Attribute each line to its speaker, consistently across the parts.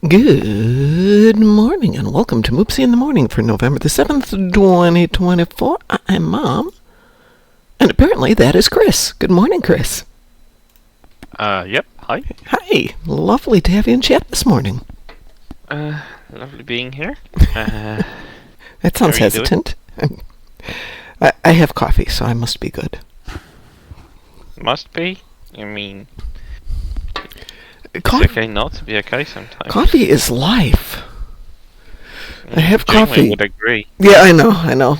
Speaker 1: Good morning and welcome to Moopsy in the Morning for November the 7th, 2024. I'm Mom. And apparently that is Chris. Good morning, Chris.
Speaker 2: Yep. Hi.
Speaker 1: Hi. Lovely to have you in chat this morning.
Speaker 2: Lovely being here.
Speaker 1: That sounds hesitant. I have coffee, so I must be good.
Speaker 2: Must be? I mean... It's okay not to be okay sometimes.
Speaker 1: Coffee is life. I have coffee.
Speaker 2: I would agree.
Speaker 1: Yeah, I know.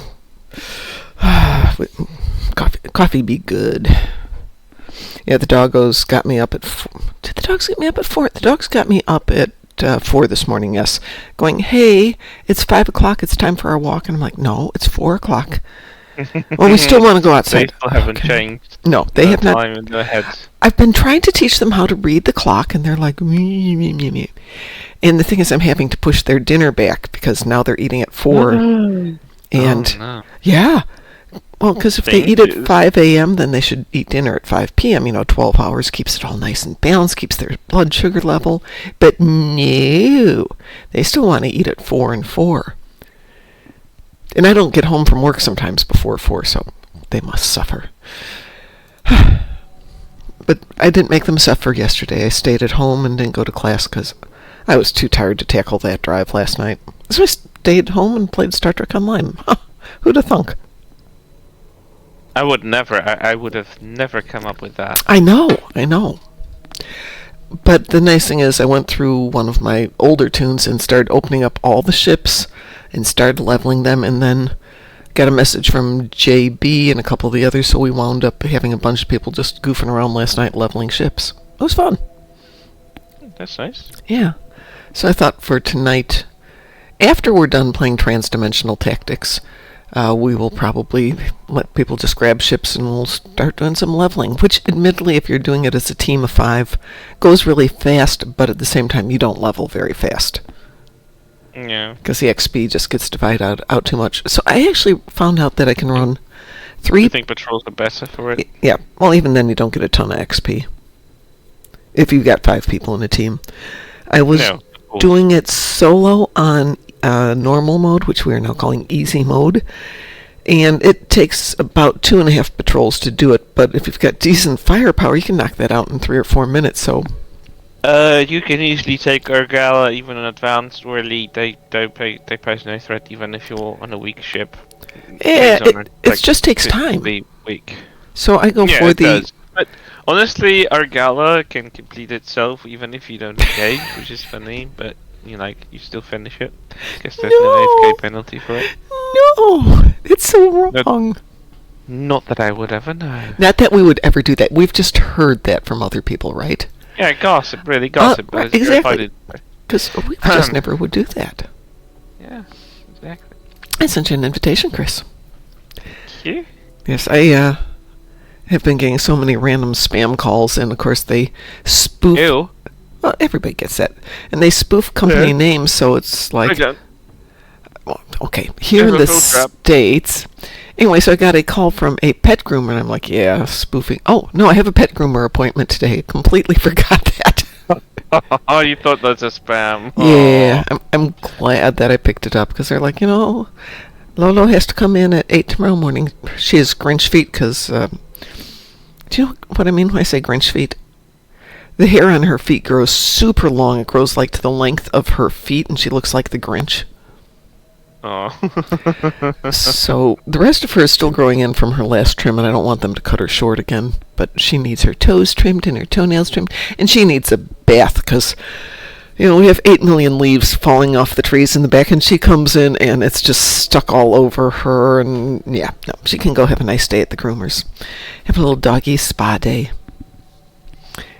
Speaker 1: Coffee be good. Yeah, the doggos got me up at 4. Did the dogs get me up at 4? The dogs got me up at 4 this morning, yes. Going, hey, it's 5 o'clock, it's time for our walk. And I'm like, no, it's 4 o'clock. Well, we still want to go outside.
Speaker 2: They still haven't changed.
Speaker 1: No, they have not.
Speaker 2: Time in their heads.
Speaker 1: I've been trying to teach them how to read the clock, and they're like, me, me, me, me. And the thing is, I'm having to push their dinner back because now they're eating at 4. And, yeah. Well, because if they eat at 5 a.m., then they should eat dinner at 5 p.m. 12 hours keeps it all nice and balanced, keeps their blood sugar level. But no, they still want to eat at 4 and 4. And I don't get home from work sometimes before 4, so they must suffer. But I didn't make them suffer yesterday. I stayed at home and didn't go to class because I was too tired to tackle that drive last night. So I stayed home and played Star Trek Online. Who'd have thunk?
Speaker 2: I would have never come up with that.
Speaker 1: I know. But the nice thing is I went through one of my older tunes and started opening up all the ships and started leveling them, and then got a message from JB and a couple of the others, so we wound up having a bunch of people just goofing around last night leveling ships. It was fun.
Speaker 2: That's nice.
Speaker 1: Yeah. So I thought for tonight, after we're done playing Transdimensional Tactics, we will probably let people just grab ships and we'll start doing some leveling, which admittedly, if you're doing it as a team of 5, goes really fast, but at the same time you don't level very fast.
Speaker 2: Yeah.
Speaker 1: Because the XP just gets divided out too much. So I actually found out that I can run 3...
Speaker 2: I think patrols are better for it.
Speaker 1: Yeah. Well, even then you don't get a ton of XP. If you've got 5 people in a team. I was doing it solo on normal mode, which we are now calling easy mode. And it takes about 2.5 patrols to do it. But if you've got decent firepower, you can knock that out in 3 or 4 minutes. So...
Speaker 2: you can easily take Argala even in advanced or elite. They pose no threat even if you're on a weak ship.
Speaker 1: Yeah, it just takes time.
Speaker 2: Weak.
Speaker 1: So I go for the...
Speaker 2: Does. But honestly, Argala can complete itself even if you don't engage, which is funny, but you still finish it. I guess there's no AFK penalty for it.
Speaker 1: No! It's so wrong.
Speaker 2: Not that I would ever know.
Speaker 1: Not that we would ever do that. We've just heard that from other people, right?
Speaker 2: Yeah, gossip, really gossip.
Speaker 1: Right, exactly. Because we just never would do that.
Speaker 2: Yeah, exactly.
Speaker 1: I sent you an invitation, Chris.
Speaker 2: Thank you.
Speaker 1: Yes, I have been getting so many random spam calls, and of course they spoof...
Speaker 2: Ew.
Speaker 1: Well, everybody gets that. And they spoof company names, so it's like... Well, okay, here in the States... Anyway, so I got a call from a pet groomer, and I'm like, yeah, spoofing. Oh, no, I have a pet groomer appointment today. I completely forgot that.
Speaker 2: Oh, you thought that's a spam.
Speaker 1: Yeah, I'm glad that I picked it up, because they're like, Lolo has to come in at 8 tomorrow morning. She has Grinch feet, because, do you know what I mean when I say Grinch feet? The hair on her feet grows super long. It grows, to the length of her feet, and she looks like the Grinch.
Speaker 2: Oh.
Speaker 1: So the rest of her is still growing in from her last trim, and I don't want them to cut her short again. But she needs her toes trimmed and her toenails trimmed, and she needs a bath because, we have 8 million leaves falling off the trees in the back, and she comes in and it's just stuck all over her. And yeah, no, she can go have a nice day at the groomers, have a little doggy spa day.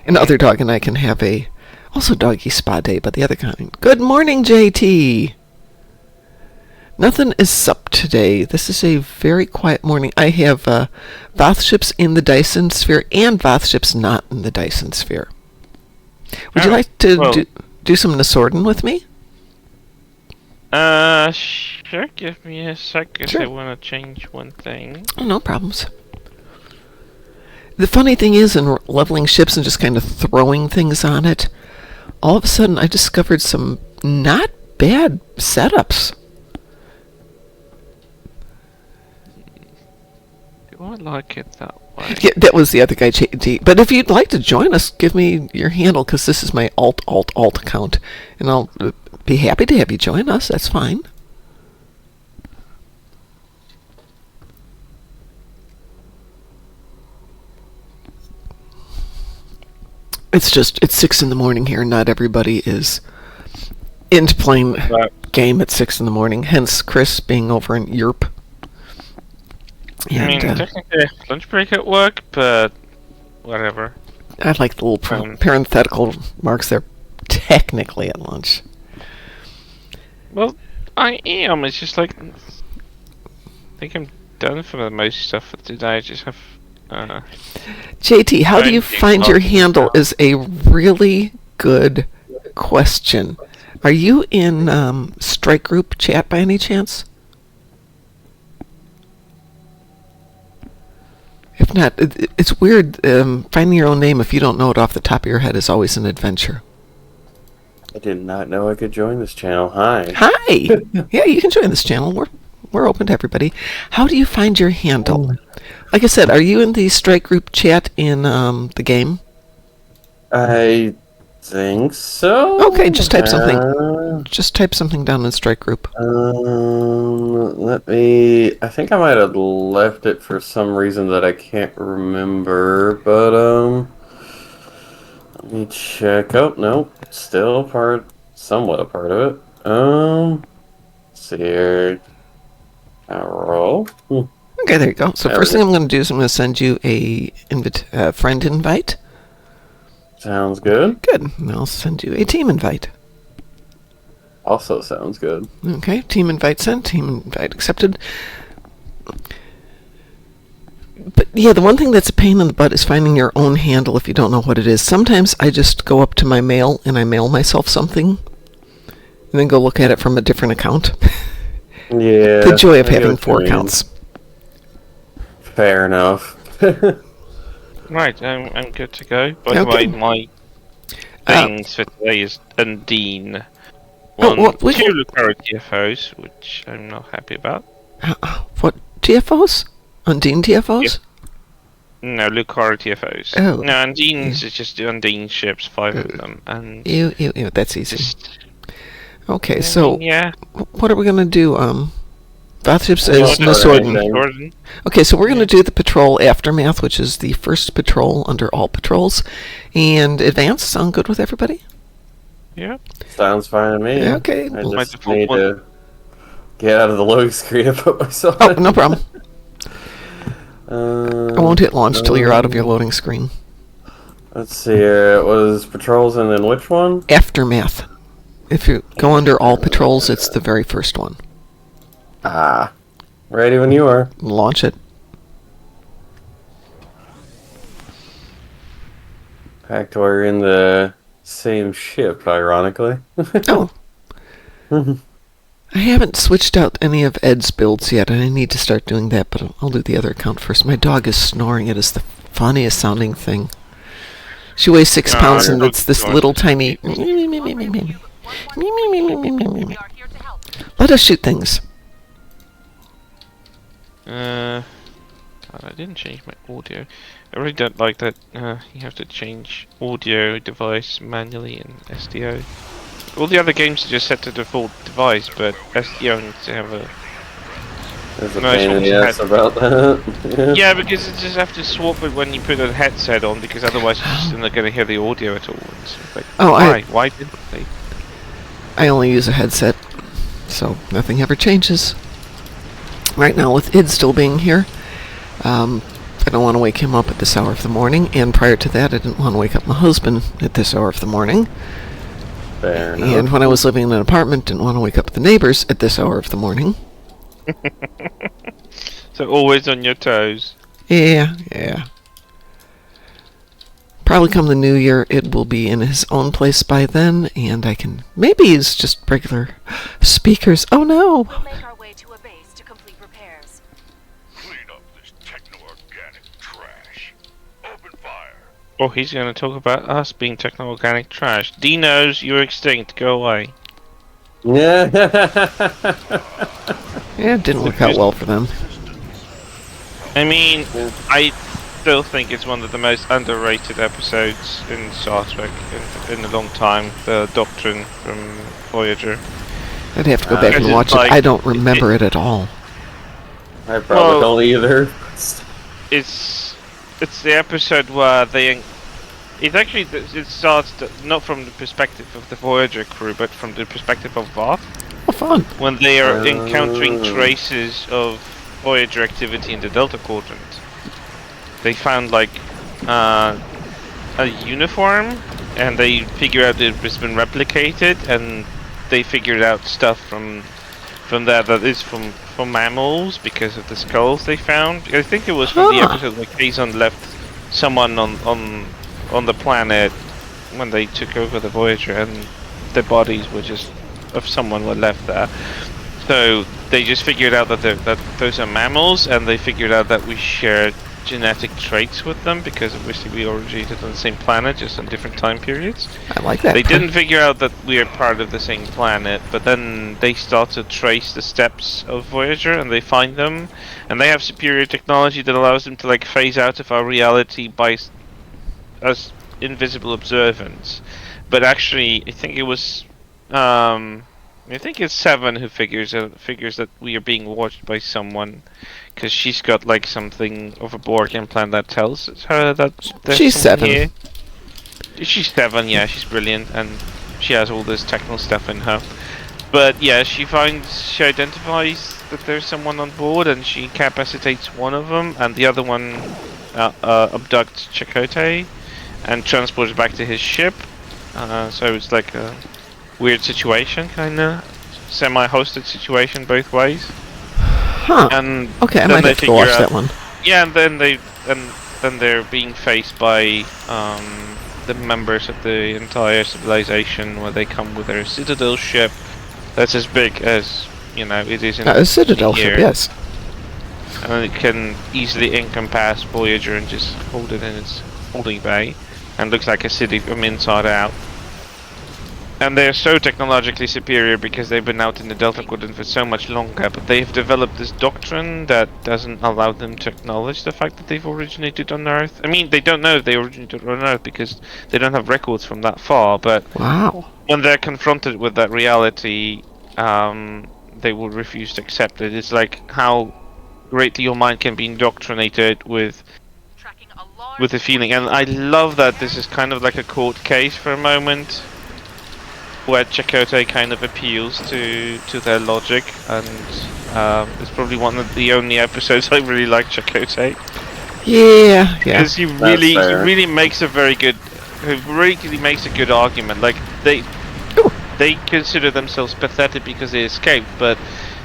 Speaker 1: And the other dog and I can have a also doggy spa day, but the other kind. Good morning, JT. Nothing is up today. This is a very quiet morning. I have Voth ships in the Dyson sphere and Voth ships not in the Dyson sphere. Would you like to do some Nasorden with me?
Speaker 2: Sure. Give me a sec. Sure. I want to change one thing.
Speaker 1: Oh, no problems. The funny thing is, in leveling ships and just kind of throwing things on it, all of a sudden I discovered some not bad setups.
Speaker 2: Do I like it that way?
Speaker 1: Yeah, that was the other guy, JT. But if you'd like to join us, give me your handle, because this is my alt account. And I'll be happy to have you join us. That's fine. It's 6 in the morning here. Not everybody is into playing
Speaker 2: Right.
Speaker 1: game at 6 in the morning. Hence, Chris being over in Europe.
Speaker 2: I mean,
Speaker 1: And
Speaker 2: technically I have lunch break at work, but whatever.
Speaker 1: I like the little parenthetical marks there. Technically at lunch.
Speaker 2: Well, I am. It's just like I think I'm done for the most stuff for today. I just have.
Speaker 1: JT, how do you
Speaker 2: Finding
Speaker 1: find your
Speaker 2: lots of
Speaker 1: handle
Speaker 2: stuff.
Speaker 1: is a really good question. Are you in Strike Group chat by any chance? If not, it's weird. Finding your own name, if you don't know it off the top of your head, is always an adventure.
Speaker 3: I did not know I could join this channel. Hi.
Speaker 1: Hi! Yeah, you can join this channel. We're open to everybody. How do you find your handle? Like I said, are you in the Strike Group chat in the game?
Speaker 3: I think so.
Speaker 1: Okay, just type something. Just type something down in Strike Group.
Speaker 3: Let me. I think I might have left it for some reason that I can't remember, but let me check. Oh no, still somewhat a part of it. Let's see here. Roll.
Speaker 1: Okay, there you go. So
Speaker 3: There
Speaker 1: first
Speaker 3: we
Speaker 1: thing I'm going to do is I'm going to send you a friend invite.
Speaker 3: Sounds good.
Speaker 1: Good. And I'll send you a team invite.
Speaker 3: Also sounds good.
Speaker 1: Okay, team invite sent, team invite accepted. But yeah, the one thing that's a pain in the butt is finding your own handle if you don't know what it is. Sometimes I just go up to my mail and I mail myself something and then go look at it from a different account.
Speaker 3: Yeah.
Speaker 1: The joy of
Speaker 3: I get
Speaker 1: having
Speaker 3: what you
Speaker 1: 4
Speaker 3: mean.
Speaker 1: accounts.
Speaker 3: Fair enough.
Speaker 2: Right, I'm good to go. By the
Speaker 1: Okay.
Speaker 2: way, my things for today is Undine.
Speaker 1: Oh,
Speaker 2: One,
Speaker 1: well, we
Speaker 2: 2
Speaker 1: can-
Speaker 2: Lucaro TFOs, which I'm not happy about.
Speaker 1: What, TFOs? Undine TFOs?
Speaker 2: No, Lucaro TFOs.
Speaker 1: Oh.
Speaker 2: No, Undine's is just the Undine ships, 5 of them, and
Speaker 1: Ew, that's easy.
Speaker 2: just
Speaker 1: Okay, so
Speaker 2: yeah.
Speaker 1: what are we going to do? Bathtub
Speaker 3: Well,
Speaker 1: says no
Speaker 3: that's
Speaker 1: sword.
Speaker 3: all right.
Speaker 2: Jordan.
Speaker 1: Okay, so we're going to do the patrol aftermath, which is the first patrol under all patrols. And advance, sound good with everybody?
Speaker 2: Yeah.
Speaker 3: Sounds fine to me.
Speaker 1: Okay.
Speaker 3: I
Speaker 2: My
Speaker 3: just
Speaker 2: default
Speaker 3: need
Speaker 2: one.
Speaker 3: to get out of the loading screen and put myself
Speaker 1: Oh,
Speaker 3: in.
Speaker 1: no problem. I won't hit launch till you're out of your loading screen.
Speaker 3: Let's see here. It was patrols and then which one?
Speaker 1: Aftermath. If you go under all patrols, it's the very first one.
Speaker 3: Ah. Ready when you are.
Speaker 1: Launch it.
Speaker 3: Packed we're in the same ship, ironically.
Speaker 1: Oh. I haven't switched out any of Ed's builds yet, and I need to start doing that, but I'll do the other account first. My dog is snoring. It is the funniest sounding thing. She weighs 6
Speaker 2: No,
Speaker 1: pounds,
Speaker 2: I
Speaker 1: and
Speaker 2: don't
Speaker 1: it's this
Speaker 2: know.
Speaker 1: little tiny... Let us shoot things.
Speaker 2: I didn't change my audio. I really don't like that. You have to change audio device manually in SDO. All the other games are just set to default device, but SDO needs to have a.
Speaker 3: There's a
Speaker 2: No, it's
Speaker 3: pain in the
Speaker 2: almost
Speaker 3: ass about that.
Speaker 2: Yeah, because you just have to swap it when you put a headset on, because otherwise you're just not going to hear the audio at all. It's like,
Speaker 1: Oh,
Speaker 2: why? Why didn't they?
Speaker 1: I only use a headset, so nothing ever changes. Right now, with Id still being here, I don't want to wake him up at this hour of the morning, and prior to that, I didn't want to wake up my husband at this hour of the morning.
Speaker 3: Fair enough.
Speaker 1: And when I was living in an apartment, didn't want to wake up the neighbors at this hour of the morning.
Speaker 2: So always on your toes.
Speaker 1: Yeah. Probably come the new year, it will be in his own place by then, and I can maybe use just regular speakers. Oh no!
Speaker 4: We'll make our way to a base to complete repairs.
Speaker 5: Clean up this techno-organic trash. Open fire.
Speaker 2: Oh, he's going to talk about us being techno-organic trash. Dinos, you're extinct. Go away.
Speaker 3: Yeah.
Speaker 1: Yeah, it didn't work out well for them.
Speaker 2: I mean, I still think it's one of the most underrated episodes in Star Trek in a long time. The Doctrine from Voyager.
Speaker 1: I'd have to go back and
Speaker 2: Because
Speaker 1: watch
Speaker 2: it's
Speaker 1: it.
Speaker 2: like-
Speaker 1: I don't remember it at all.
Speaker 3: I probably
Speaker 2: Well-
Speaker 3: don't either.
Speaker 2: It's the episode where it actually it starts not from the perspective of the Voyager crew, but from the perspective of Voth,
Speaker 1: Oh, fun.
Speaker 2: when they are encountering
Speaker 3: Oh.
Speaker 2: traces of Voyager activity in the Delta Quadrant. They found like a uniform, and they figure out it's been replicated, and they figured out stuff from that is from mammals because of the skulls they found. I think it was from the
Speaker 1: Huh.
Speaker 2: episode where Kazon left someone on the planet when they took over the Voyager, and the bodies were just of someone were left there. So they just figured out that those are mammals, and they figured out that we share genetic traits with them because obviously we originated on the same planet, just on different time periods.
Speaker 1: I like that.
Speaker 2: They didn't figure out that we are part of the same planet, but then they start to trace the steps of Voyager, and they find them, and they have superior technology that allows them to like phase out of our reality by as invisible observance. But actually, I think it was, I think it's Seven who figures that we are being watched by someone, because she's got like something of a Borg implant that tells her that there's
Speaker 1: She's
Speaker 2: someone
Speaker 1: 7.
Speaker 2: here. She's 7, yeah, she's brilliant, and she has all this technical stuff in her. But yeah, she identifies that there's someone on board, and she incapacitates one of them, and the other one abducts Chakotay and transports back to his ship. So it's like a weird situation, kinda semi-hosted situation both ways.
Speaker 1: Huh.
Speaker 2: And
Speaker 1: Okay, I
Speaker 2: then
Speaker 1: might
Speaker 2: they
Speaker 1: have to go
Speaker 2: figure
Speaker 1: watch
Speaker 2: out-
Speaker 1: that one.
Speaker 2: Yeah, and then they're being faced by the members of the entire civilization, where they come with their Citadel ship that's as big as it is in
Speaker 1: A Citadel
Speaker 2: here,
Speaker 1: ship, yes.
Speaker 2: and it can easily encompass Voyager and just hold it in its holding bay, and looks like a city from inside out. And they're so technologically superior because they've been out in the Delta Quadrant for so much longer, but they've developed this doctrine that doesn't allow them to acknowledge the fact that they've originated on Earth. I mean, they don't know if they originated on Earth because they don't have records from that far, but
Speaker 1: Wow.
Speaker 2: when they're confronted with that reality, they will refuse to accept it. It's like how greatly your mind can be indoctrinated with
Speaker 4: Tracking a large
Speaker 2: a feeling. And I love that this is kind of like a court case for a moment, where Chakotay kind of appeals to their logic, and it's probably one of the only episodes I really like Chakotay,
Speaker 1: Yeah, yeah.
Speaker 2: because he
Speaker 3: fair.
Speaker 2: really makes a good argument. Like they consider themselves pathetic because they escaped, but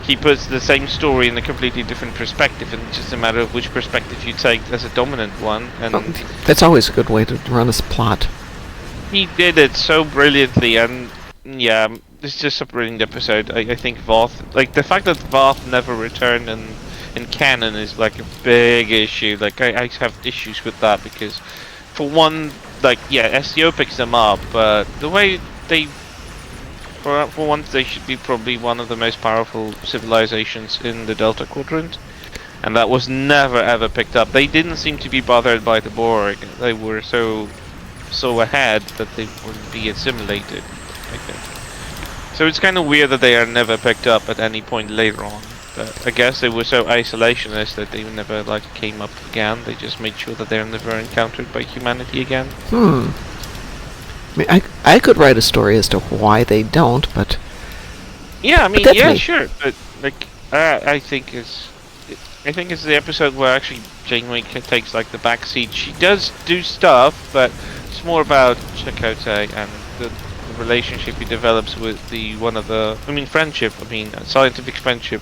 Speaker 2: he puts the same story in a completely different perspective, and it's just a matter of which perspective you take as a dominant one. And
Speaker 1: Oh, that's always a good way to run a plot.
Speaker 2: he did it so brilliantly, and yeah, it's just a brilliant episode. I think Voth, like the fact that Voth never returned in canon is like a big issue. Like I have issues with that because, for one, like yeah, SEO picks them up, but the way they, for once, they should be probably one of the most powerful civilizations in the Delta Quadrant, and that was never ever picked up. They didn't seem to be bothered by the Borg. They were so ahead that they wouldn't be assimilated, I think. So it's kind of weird that they are never picked up at any point later on. But I guess they were so isolationist that they never came up again. They just made sure that they're never encountered by humanity again.
Speaker 1: I mean, I could write a story as to why they don't, but
Speaker 2: Yeah, I mean,
Speaker 1: that's
Speaker 2: yeah,
Speaker 1: me.
Speaker 2: sure, but I think it's the episode where actually Janeway takes the back seat. She does do stuff, but it's more about Chakotay and the relationship he develops with friendship. Scientific friendship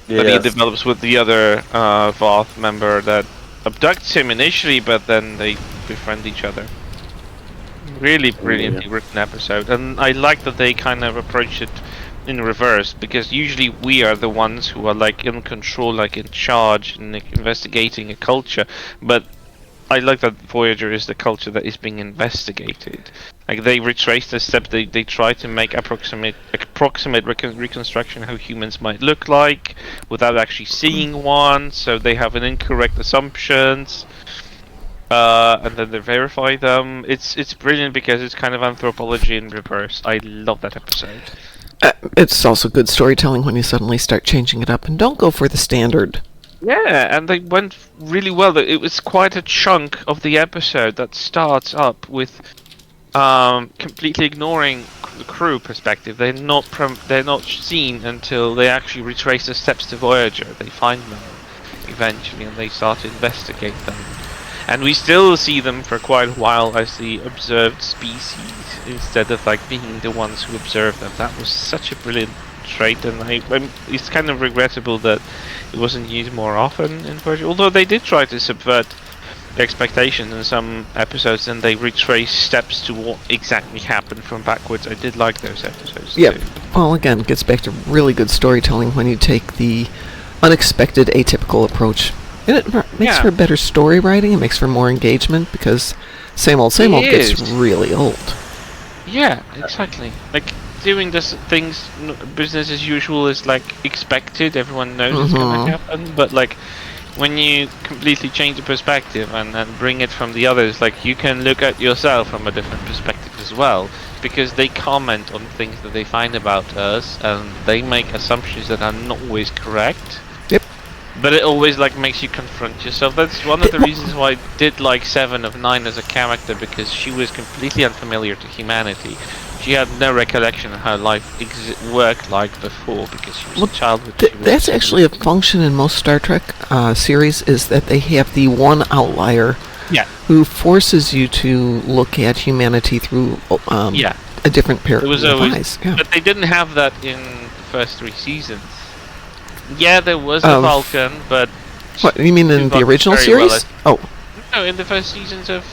Speaker 2: that he
Speaker 3: Yes.
Speaker 2: develops with the other Voth member that abducts him initially, but then they befriend each other. Really brilliantly written episode, and I like that they kind of approach it in reverse, because usually we are the ones who are in control, in charge, and investigating a culture, but I like that Voyager is the culture that is being investigated. Like they retrace the steps, they try to make approximate reconstruction how humans might look like without actually seeing one. So they have an incorrect assumptions, and then they verify them. It's brilliant because it's kind of anthropology in reverse. I love that episode.
Speaker 1: It's also good storytelling when you suddenly start changing it up, and don't go for the standard.
Speaker 2: Yeah, and they went really well. It was quite a chunk of the episode that starts up with completely ignoring the crew perspective. They're not seen until they actually retrace the steps to Voyager. They find them eventually, and they start to investigate them. And we still see them for quite a while as the observed species instead of like being the ones who observe them. That was such a brilliant trait, and it's kind of regrettable that it wasn't used more often in Voyager. Although they did try to subvert expectations in some episodes, and they retrace steps to what exactly happened from backwards. I did like those episodes.
Speaker 1: Yep.
Speaker 2: Too.
Speaker 1: Well, again, it gets back to really good storytelling when you take the unexpected, atypical approach. And it makes for better story writing. It makes for more engagement because same old gets really old.
Speaker 2: Yeah, exactly. Like doing this things, business as usual is like expected. Everyone knows it's gonna happen, but like when you completely change the perspective and bring it from the others, like you can look at yourself from a different perspective as well, because they comment on things that they find about us and they make assumptions that are not always correct.
Speaker 1: Yep.
Speaker 2: But it always like makes you confront yourself. That's one of the reasons why I did like 7 of 9 as a character, because she was completely unfamiliar to humanity. She had no recollection of how life worked like before, because she was a child.
Speaker 1: That's actually a function in most Star Trek series, is that they have the one outlier who forces you to look at humanity through a different pair of eyes. Yeah.
Speaker 2: But they didn't have that in the first 3 seasons. Yeah, there was a Vulcan, but...
Speaker 1: What, you mean in the original series?
Speaker 2: No, in the first seasons of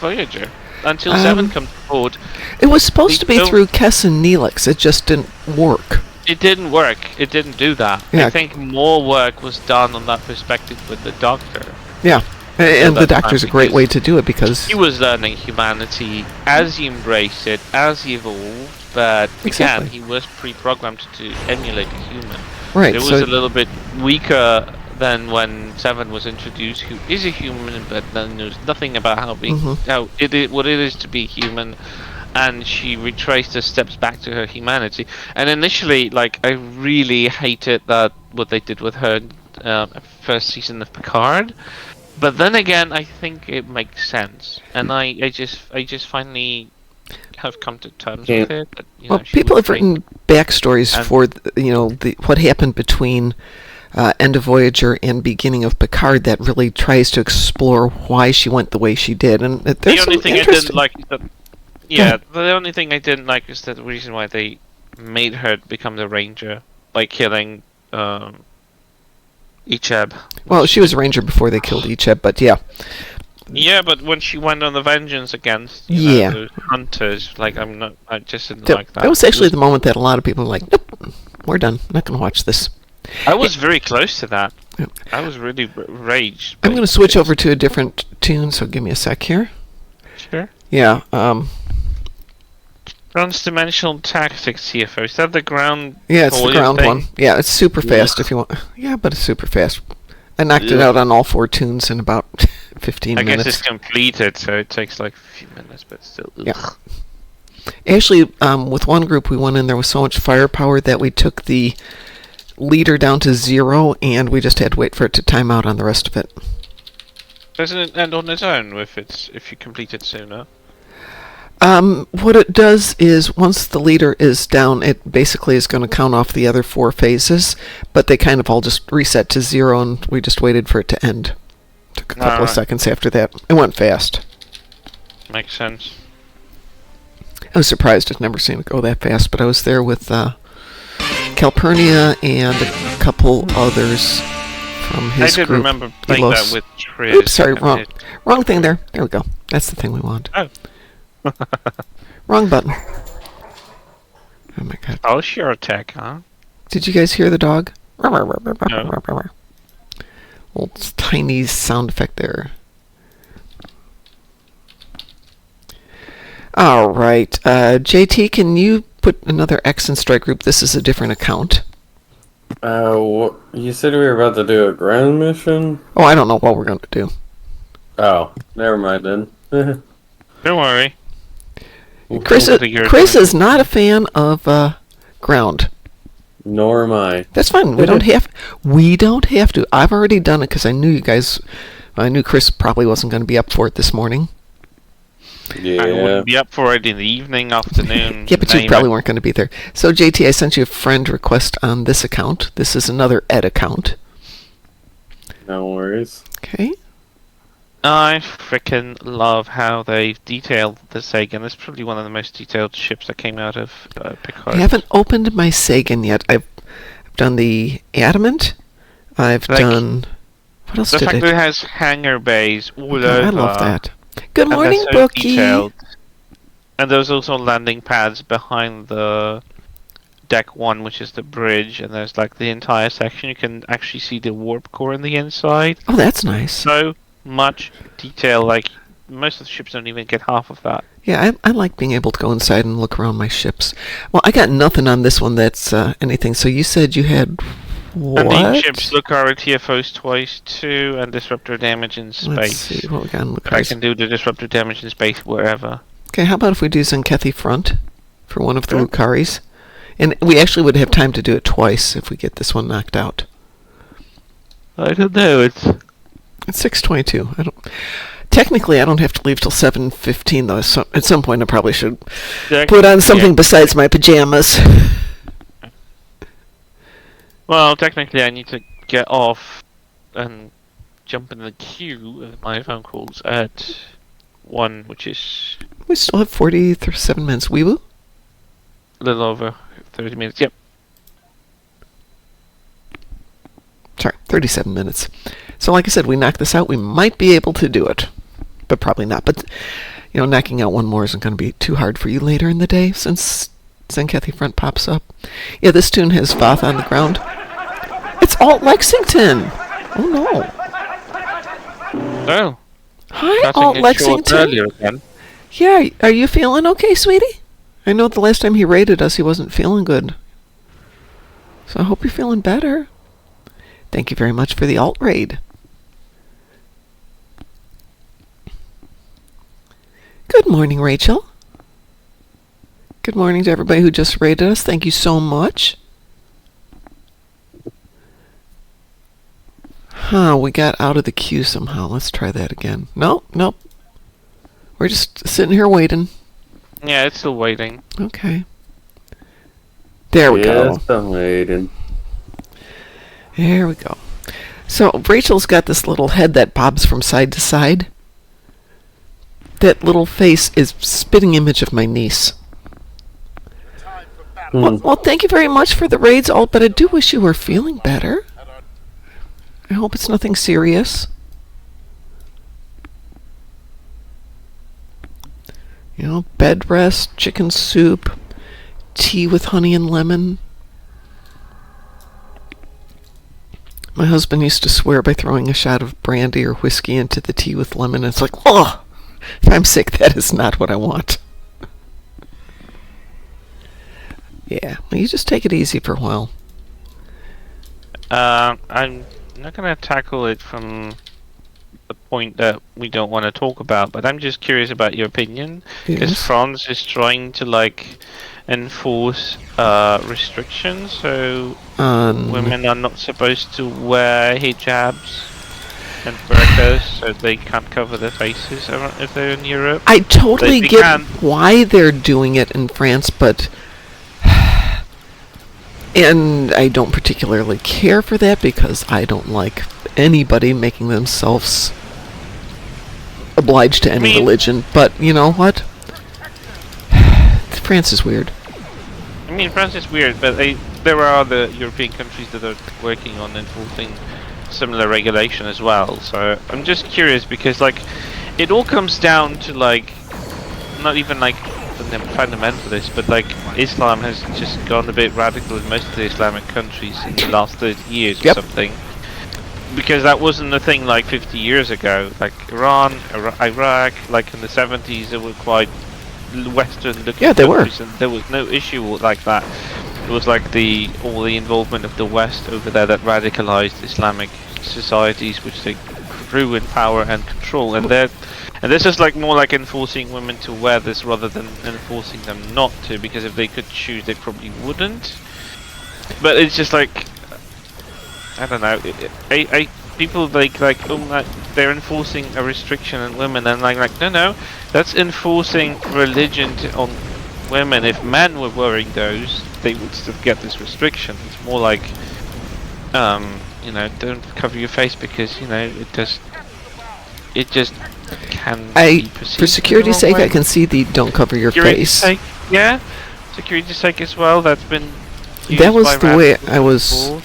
Speaker 2: Voyager. Until 7 comes forward.
Speaker 1: It was supposed to be through Kess and Neelix. It just didn't work.
Speaker 2: It didn't work. It didn't do that. Yeah. I think more work was done on that perspective with the Doctor.
Speaker 1: Yeah. And the Doctor's a great way to do it, because...
Speaker 2: He was learning humanity as he embraced it, as he evolved, but again, he was pre-programmed to emulate a human.
Speaker 1: Right.
Speaker 2: It was a little bit weaker than when 7 was introduced, who is a human, but then knows nothing about how what it is to be human, and she retraced her steps back to her humanity. And initially, like, I really hated that what they did with her first season of Picard. But then again, I think it makes sense, and I just finally have come to terms with it. That,
Speaker 1: people have written backstories for what happened between end of Voyager and beginning of Picard that really tries to explore why she went the way she did. And
Speaker 2: the only thing I didn't like is that, the only thing I didn't like is that the reason why they made her become the Ranger by killing Icheb.
Speaker 1: Well, she was a Ranger before they killed Icheb, but yeah.
Speaker 2: Yeah, but when she went on the vengeance against the hunters, like I just didn't like that.
Speaker 1: That was actually the moment that a lot of people were like, nope, we're done. I'm not going to watch this.
Speaker 2: I was very close to that. Yep. I was really raged.
Speaker 1: I'm going to switch over to a different tune, so give me a sec here.
Speaker 2: Sure.
Speaker 1: Yeah.
Speaker 2: Transdimensional Tactics CFO. Is that the ground?
Speaker 1: Yeah, it's the ground one. Yeah, it's super fast if you want. Yeah, but it's super fast. I knocked it out on all 4 tunes in about 15 minutes.
Speaker 2: I guess it's completed, so it takes like a few minutes, but still. Ugh.
Speaker 1: Yeah. Actually, with one group, we went in there with so much firepower that we took the leader down to 0, and we just had to wait for it to time out on the rest of it.
Speaker 2: Doesn't it end on its own if you complete it sooner?
Speaker 1: What it does is, once the leader is down, it basically is going to count off the other 4 phases, but they kind of all just reset to 0, and we just waited for it to end. Took a couple of seconds after that. It went fast.
Speaker 2: Makes sense.
Speaker 1: I was surprised. I'd never seen it go that fast, but I was there with Calpurnia and a couple others from his group.
Speaker 2: I did remember playing that with Trish.
Speaker 1: Oops, sorry, wrong thing there. There we go. That's the thing we want.
Speaker 2: Oh.
Speaker 1: Wrong button. Oh my god.
Speaker 2: Oh, sure attack, huh?
Speaker 1: Did you guys hear the dog?
Speaker 2: No.
Speaker 1: Little tiny sound effect there. All right. JT, can you put another X in strike group? This is a different account.
Speaker 3: You said we were about to do a ground mission?
Speaker 1: Oh, I don't know what we're going to do.
Speaker 3: Oh, never mind then.
Speaker 2: Don't worry.
Speaker 1: Chris is not a fan of ground.
Speaker 3: Nor am I.
Speaker 1: That's fine. We don't have to. I've already done it because I knew Chris probably wasn't going to be up for it this morning.
Speaker 3: Yeah.
Speaker 2: I wouldn't be up for it in the evening, afternoon.
Speaker 1: Yeah, but you probably weren't going to be there. So, JT, I sent you a friend request on this account. This is another Ed account.
Speaker 3: No worries.
Speaker 1: Okay.
Speaker 2: I freaking love how they've detailed the Sagan. It's probably one of the most detailed ships that came out of Picard.
Speaker 1: I haven't opened my Sagan yet. I've done the Adamant. I've done... What else
Speaker 2: the
Speaker 1: did
Speaker 2: fact
Speaker 1: I
Speaker 2: that
Speaker 1: do?
Speaker 2: it has hangar bays all over.
Speaker 1: I love that. Good
Speaker 2: and they're
Speaker 1: morning,
Speaker 2: so
Speaker 1: Bookie.
Speaker 2: detailed. And there's also landing pads behind the deck one, which is the bridge, and there's like the entire section. You can actually see the warp core in the inside.
Speaker 1: Oh, that's nice.
Speaker 2: So much detail, like most of the ships don't even get half of that.
Speaker 1: Yeah, I like being able to go inside and look around my ships. Well, I got nothing on this one that's anything. So you said you had what?
Speaker 2: And the ships look our TFOs twice too, and disruptor damage in space.
Speaker 1: Let's see what we got on
Speaker 2: I can do the disruptor damage in space wherever.
Speaker 1: Okay, how about if we do Zenkethi Front for one of the
Speaker 2: Sure.
Speaker 1: Lucaris? And we actually would have time to do it twice if we get this one knocked out.
Speaker 2: I don't know, it's
Speaker 1: 6:22. Technically, I don't have to leave till 7:15 though. So at some point, I probably should put on something besides my pajamas.
Speaker 2: Well, technically I need to get off and jump in the queue of my phone calls at 1, which is
Speaker 1: We still have 47 minutes. Weeboo?
Speaker 2: a little over 30 minutes. Yep.
Speaker 1: Sorry, 37 minutes. So like I said, we knock this out, we might be able to do it. But probably not. But, knocking out one more isn't going to be too hard for you later in the day since Zenkethi Front pops up. Yeah, this tune has Voth on the ground. It's Alt Lexington! Oh no.
Speaker 2: Oh.
Speaker 1: Hi, Alt Lexington.
Speaker 2: Earlier again.
Speaker 1: Yeah, are you feeling okay, sweetie? I know the last time he raided us, he wasn't feeling good. So I hope you're feeling better. Thank you very much for the alt raid. Good morning, Rachel. Good morning to everybody who just raided us. Thank you so much. We got out of the queue somehow. Let's try that again. Nope. We're just sitting here waiting.
Speaker 2: Yeah, it's still waiting.
Speaker 1: Okay. There we go.
Speaker 3: Yes, I'm waiting.
Speaker 1: There we go. So Rachel's got this little head that bobs from side to side. That little face is spitting image of my niece. Well, thank you very much for the raids, Alt, but I do wish you were feeling better. I hope it's nothing serious. Bed rest, chicken soup, tea with honey and lemon. My husband used to swear by throwing a shot of brandy or whiskey into the tea with lemon. It's like, oh, if I'm sick, that is not what I want. Yeah, well, you just take it easy for a while.
Speaker 2: I'm not going to tackle it from the point that we don't want to talk about, but I'm just curious about your opinion. Because
Speaker 1: Yes.
Speaker 2: France is trying to, enforce restrictions, so women are not supposed to wear hijabs and burqas, so they can't cover their faces if they're in Europe.
Speaker 1: I totally
Speaker 2: They
Speaker 1: get
Speaker 2: can.
Speaker 1: why they're doing it in France, but... And I don't particularly care for that because I don't like anybody making themselves obliged to any religion. But you know what? France is weird.
Speaker 2: I mean, France is weird, but there are other European countries that are working on enforcing similar regulation as well. So I'm just curious because, it all comes down to not even the fundamentalist, but Islam has just gone a bit radical in most of the Islamic countries in the last 30 years or something. Because that wasn't a thing 50 years ago. Iran, Iraq, in the 70s, they were quite Western-looking
Speaker 1: Yeah, they were.
Speaker 2: countries, and there was no issue like that. It was like all the involvement of the West over there that radicalized Islamic societies, which they grew in power and control. And this is like more like enforcing women to wear this rather than enforcing them not to, because if they could choose, they probably wouldn't. But it's just like, I don't know. People they're enforcing a restriction on women, and like no, that's enforcing religion on women. If men were wearing those, they would still get this restriction. It's more like, don't cover your face because it just can be perceived
Speaker 1: for security's
Speaker 2: in the
Speaker 1: sake,
Speaker 2: wrong way.
Speaker 1: I can see the don't cover your
Speaker 2: Security's
Speaker 1: face.
Speaker 2: sake, yeah, security's sake as well. That's been used
Speaker 1: That was
Speaker 2: by
Speaker 1: the way
Speaker 2: radicals
Speaker 1: I was.
Speaker 2: before.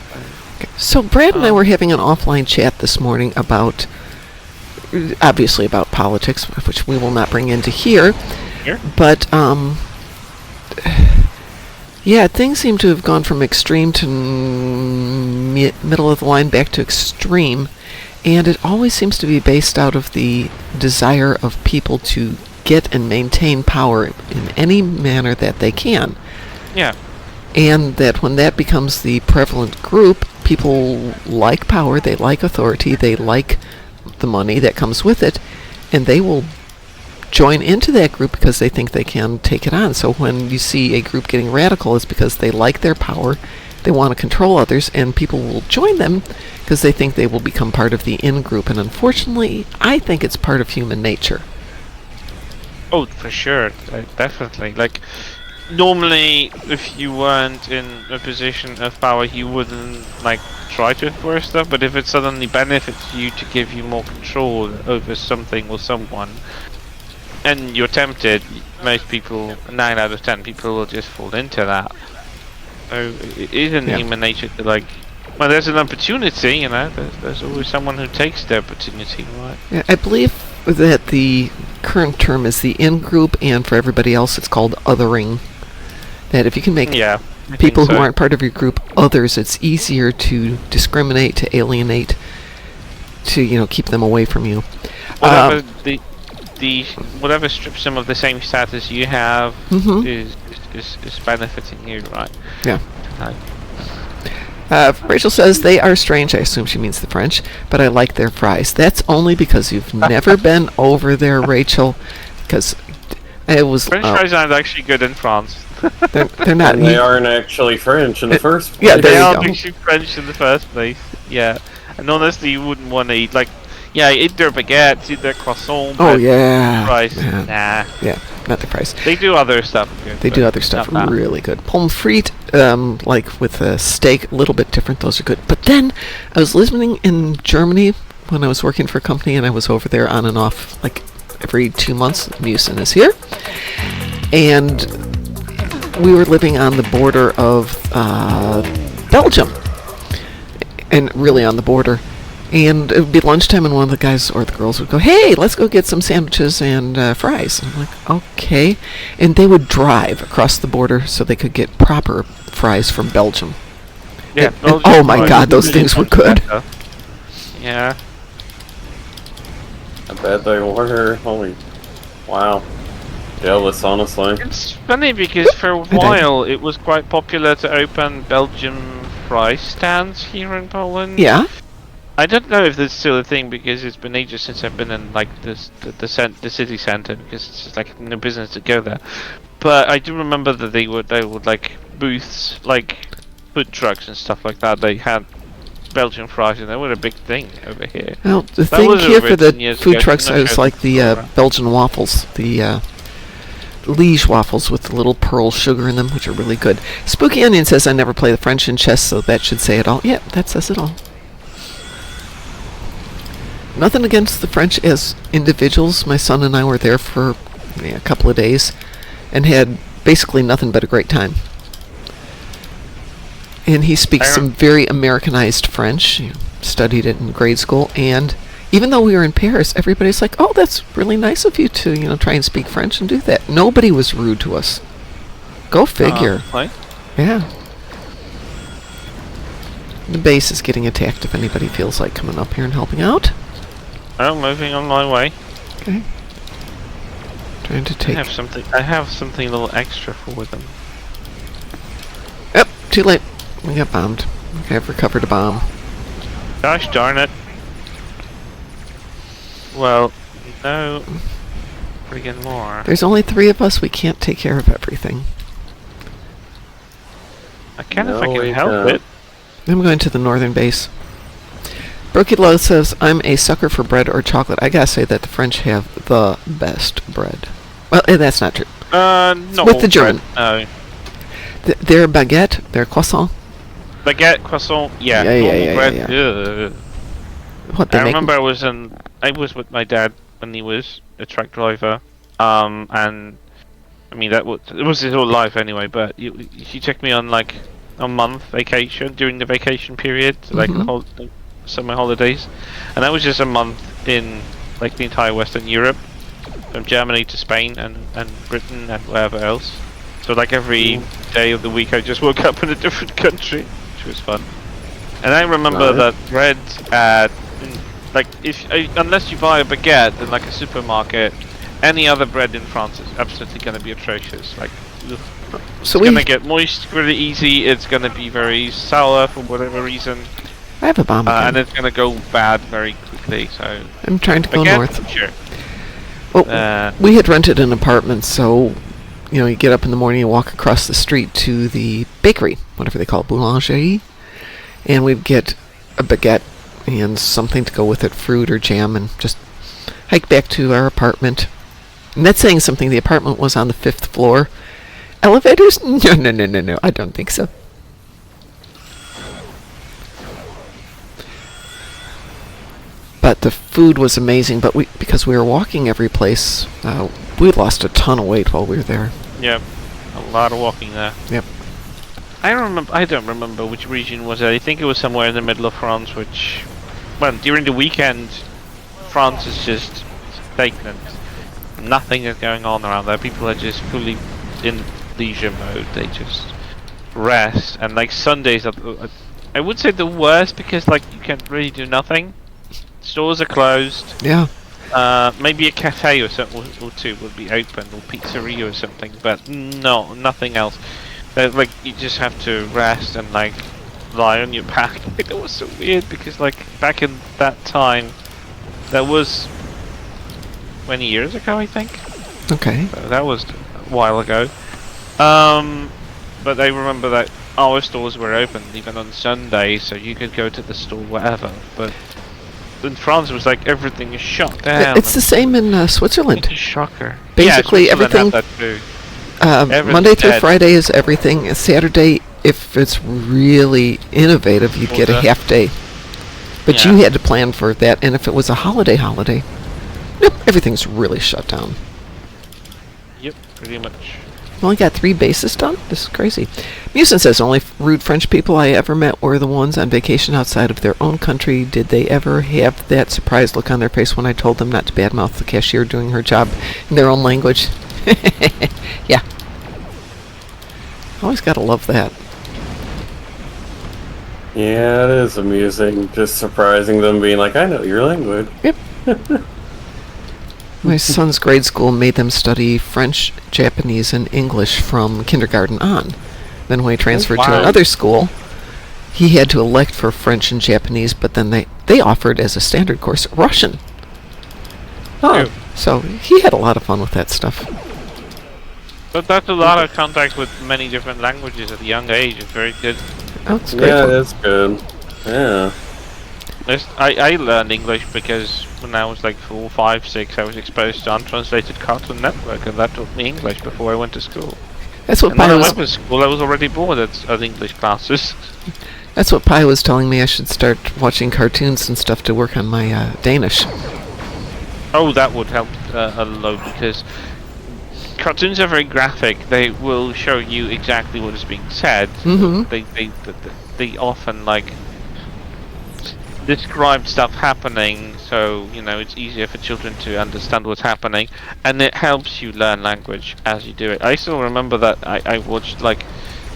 Speaker 1: So Brad and I were having an offline chat this morning about, obviously about politics, which we will not bring into here.
Speaker 2: Here?
Speaker 1: But yeah, things seem to have gone from extreme to middle of the line back to extreme, and it always seems to be based out of the desire of people to get and maintain power in any manner that they can.
Speaker 2: Yeah.
Speaker 1: And that when that becomes the prevalent group, people like power, they like authority, they like the money that comes with it, and they will join into that group because they think they can take it on. So when you see a group getting radical, it's because they like their power, they want to control others, and people will join them because they think they will become part of the in-group. And unfortunately, I think it's part of human nature.
Speaker 2: Oh, for sure, definitely. Like, normally, if you weren't in a position of power, you wouldn't try to enforce stuff. But if it suddenly benefits you to give you more control over something or someone, and you're tempted, most people, 9 out of 10 people, will just fall into that. So it is in human nature to well, there's an opportunity, there's always someone who takes the opportunity, right?
Speaker 1: Yeah, I believe that the current term is the in-group, and for everybody else it's called othering. That if you can make people who aren't part of your group others, it's easier to discriminate, to alienate, to keep them away from you.
Speaker 2: Whatever whatever strips them of the same status you have is benefiting you, right?
Speaker 1: Yeah. Rachel says they are strange. I assume she means the French, but I like their fries. That's only because you've never been over there, Rachel. Because it was
Speaker 2: French fries aren't actually good in France.
Speaker 1: they're not.
Speaker 3: They aren't actually French in the first place.
Speaker 1: Yeah,
Speaker 2: They
Speaker 1: there you
Speaker 2: aren't
Speaker 1: go.
Speaker 2: actually French in the first place. Yeah, and honestly, you wouldn't want to eat eat their baguettes, eat their croissants.
Speaker 1: Oh
Speaker 2: but
Speaker 1: yeah.
Speaker 2: fries,
Speaker 1: Yeah.
Speaker 2: nah.
Speaker 1: Yeah, not the fries.
Speaker 2: They do other stuff. Good,
Speaker 1: They
Speaker 2: but
Speaker 1: do other stuff
Speaker 2: not that.
Speaker 1: really good. Pommes frites, like with a steak, a little bit different. Those are good. But then I was living in Germany when I was working for a company, and I was over there on and off every 2 months. Musen is here, and we were living on the border of Belgium, and really on the border. And it would be lunchtime, and one of the guys or the girls would go, "Hey, let's go get some sandwiches and fries." And I'm like, "Okay." And they would drive across the border so they could get proper fries from Belgium.
Speaker 2: Yeah.
Speaker 1: And
Speaker 2: Belgian
Speaker 1: oh my
Speaker 2: fries
Speaker 1: God,
Speaker 2: are
Speaker 1: those
Speaker 2: really
Speaker 1: things were
Speaker 2: much
Speaker 1: good.
Speaker 2: better. Yeah.
Speaker 3: I bet they were. Holy, wow. Jealous, honestly.
Speaker 2: It's funny because for a while it was quite popular to open Belgian fry stands here in Poland.
Speaker 1: Yeah.
Speaker 2: I don't know if that's still a thing because it's been ages since I've been in the city center, because it's just no business to go there. But I do remember that they would booths, food trucks and stuff like that. They had Belgian fries, and they were a big thing over here.
Speaker 1: Well, the
Speaker 2: That
Speaker 1: thing
Speaker 2: was
Speaker 1: here
Speaker 2: over
Speaker 1: for the
Speaker 2: 10 years
Speaker 1: food
Speaker 2: ago.
Speaker 1: trucks
Speaker 2: I'm not
Speaker 1: is
Speaker 2: sure
Speaker 1: like
Speaker 2: if
Speaker 1: the
Speaker 2: it's still around.
Speaker 1: Belgian waffles, the liege waffles with the little pearl sugar in them, which are really good. Spooky Onion says, "I never play the French in chess, so that should say it all." Yeah, that says it all. Nothing against the French as individuals. My son and I were there for a couple of days and had basically nothing but a great time. And he speaks some very Americanized French. Studied it in grade school, and even though we were in Paris, everybody's like, "Oh, that's really nice of you to, try and speak French and do that." Nobody was rude to us. Go figure. Yeah. The base is getting attacked if anybody feels like coming up here and helping out.
Speaker 2: I'm moving on my way.
Speaker 1: Okay. Trying to
Speaker 2: I
Speaker 1: take.
Speaker 2: have something. I have something a little extra for them.
Speaker 1: Yep, too late. We got bombed. Okay, I've recovered a bomb.
Speaker 2: Gosh darn it. Well, no. Friggin' more.
Speaker 1: There's only 3 of us. We can't take care of everything.
Speaker 2: I can if I
Speaker 3: No,
Speaker 2: can
Speaker 3: we
Speaker 2: help
Speaker 3: can't.
Speaker 2: it.
Speaker 1: I'm going to the northern base. Brokilo says, I'm a sucker for bread or chocolate. I gotta say that the French have the best bread. Well, that's not true.
Speaker 2: Not
Speaker 1: With
Speaker 2: all
Speaker 1: the German.
Speaker 2: bread, no.
Speaker 1: Their baguette, their croissant.
Speaker 2: Baguette, croissant, yeah.
Speaker 1: Yeah,
Speaker 2: Normal
Speaker 1: yeah,
Speaker 2: bread,
Speaker 1: yeah.
Speaker 2: ugh.
Speaker 1: What they
Speaker 2: I
Speaker 1: make?
Speaker 2: remember I was with my dad when he was a truck driver, and I mean it was his whole life anyway. But he took me on like a month vacation during the vacation period, so, like
Speaker 1: Mhm.
Speaker 2: summer holidays, and that was just a month in like the entire Western Europe, from Germany to Spain and Britain and wherever else. So like every day of the week, I just woke up in a different country, which was fun. And I remember
Speaker 3: Nice.
Speaker 2: that bread at like unless you buy a baguette in like a supermarket, any other bread in France is absolutely going to be atrocious. Like, ugh.
Speaker 1: So
Speaker 2: It's going to get moist really easy. It's going to be very sour for whatever reason,
Speaker 1: I have a bomb again.
Speaker 2: and it's going to go bad very quickly. So
Speaker 1: I'm trying to go
Speaker 2: baguette,
Speaker 1: north.
Speaker 2: sure.
Speaker 1: Well, we had rented an apartment, so you get up in the morning, you walk across the street to the bakery, whatever they call it, boulangerie, and we'd get a baguette and something to go with it, fruit or jam, and just hike back to our apartment. And that's saying something. The apartment was on the 5th floor. Elevators? No. I don't think so. But the food was amazing. But because we were walking every place, we lost a ton of weight while we were there.
Speaker 2: Yeah, a lot of walking there.
Speaker 1: Yep.
Speaker 2: I don't remember which region was it. I think it was somewhere in the middle of France, which, well, during the weekend, France is just stagnant. Nothing is going on around there. People are just fully in leisure mode. They just rest. And like Sundays, I would say the worst because like you can't really do nothing. Stores are closed.
Speaker 1: Yeah.
Speaker 2: Maybe a cafe or something or two would be open, or pizzeria or something, but no, nothing else. Like you just have to rest and like lie on your back. It was so weird because like back in that time, that was 20 years ago, I think.
Speaker 1: Okay.
Speaker 2: So that was a while ago. But I remember that our stores were open even on Sunday, so you could go to the store wherever. But in France, it was like everything is shut down.
Speaker 1: It's the same in Switzerland.
Speaker 2: It's a shocker.
Speaker 1: Basically,
Speaker 2: yeah, Switzerland
Speaker 1: everything-
Speaker 2: have that too.
Speaker 1: Monday through
Speaker 2: dead.
Speaker 1: Friday is everything. Saturday, if it's really innovative, you'd get a
Speaker 2: Well,
Speaker 1: half day. But
Speaker 2: yeah.
Speaker 1: you had to plan for that, and if it was a holiday, nope, everything's really shut down.
Speaker 2: Yep, pretty much.
Speaker 1: We only got 3 bases done? This is crazy. Musin says, only rude French people I ever met were the ones on vacation outside of their own country. Did they ever have that surprised look on their face when I told them not to badmouth the cashier doing her job in their own language? Yeah. Always gotta love that.
Speaker 3: Yeah, it is amusing. Just surprising them being like, I know your language.
Speaker 1: Yep. My son's grade school made them study French, Japanese, and English from kindergarten on. Then when he transferred to
Speaker 2: wow.
Speaker 1: another school, he had to elect for French and Japanese, but then they offered as a standard course Russian.
Speaker 3: Huh.
Speaker 1: So he had a lot of fun with that stuff.
Speaker 2: But that's a lot of contact with many different languages at a young age. It's very good.
Speaker 1: Oh, it's great
Speaker 3: Yeah,
Speaker 1: fun.
Speaker 3: that's good. Yeah.
Speaker 2: I learned English because when I was like 4, 5, 6, I was exposed to Untranslated Cartoon Network, and that taught me English before I went to school.
Speaker 1: That's what
Speaker 2: And when
Speaker 1: Pi
Speaker 2: I
Speaker 1: was.
Speaker 2: went to school, I was already bored at English classes.
Speaker 1: That's what Pi was telling me. I should start watching cartoons and stuff to work on my Danish.
Speaker 2: Oh, that would help a lot because cartoons are very graphic. They will show you exactly what is being said.
Speaker 1: Mhm.
Speaker 2: They often like describe stuff happening, so it's easier for children to understand what's happening, and it helps you learn language as you do it. I still remember that I watched like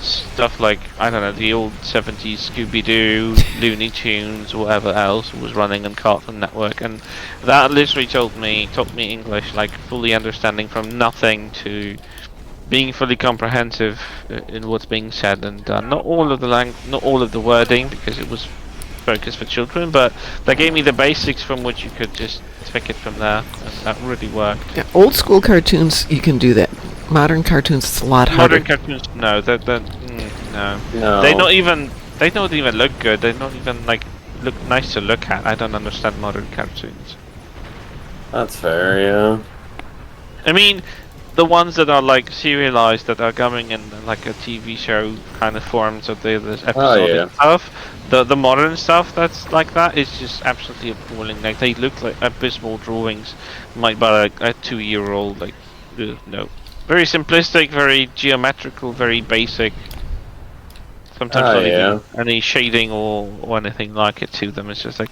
Speaker 2: stuff like, I don't know, the old 70s Scooby-Doo, Looney Tunes, or whatever else was running on Cartoon Network, and that literally taught me English, like fully understanding from nothing to being fully comprehensive in what's being said and done. Not all of the wording, because it was focused for children, but they gave me the basics from which you could just take it from there, and that really worked.
Speaker 1: Yeah, old school cartoons, you can do that. Modern cartoons, it's a lot harder.
Speaker 2: Modern cartoons, no, no.
Speaker 3: No.
Speaker 2: They don't even look good. They don't even like look nice to look at. I don't understand modern cartoons.
Speaker 3: That's fair, yeah.
Speaker 2: I mean, the ones that are like serialized, that are coming in like a TV show kind of form, so there's episodes and stuff. The modern stuff that's like that is just absolutely appalling. Like they look like abysmal drawings made by like a 2-year-old. Like, no, very simplistic, very geometrical, very basic. Sometimes not even any shading or anything like it to them. It's just like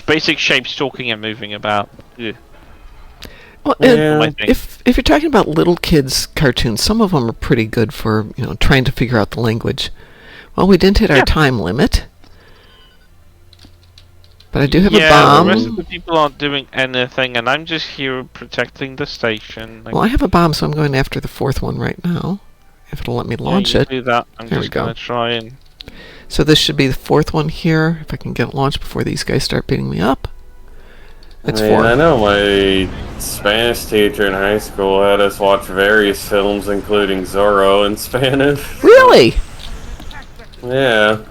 Speaker 2: basic shapes talking and moving about. Ugh.
Speaker 1: Well, if you're talking about little kids' cartoons, some of them are pretty good for trying to figure out the language. Well, we didn't hit our time limit, but I do have a bomb.
Speaker 2: The rest of the people aren't doing anything, and I'm just here protecting the station.
Speaker 1: Well, I have a bomb, so I'm going after the fourth one right now. If it'll let me launch it.
Speaker 2: Do that. I'm
Speaker 1: there
Speaker 2: just gonna try and.
Speaker 1: So this should be the fourth one here. If I can get it launched before these guys start beating me up. That's 4.
Speaker 3: I know my Spanish teacher in high school had us watch various films, including Zorro in Spanish.
Speaker 1: Really?
Speaker 3: Yeah.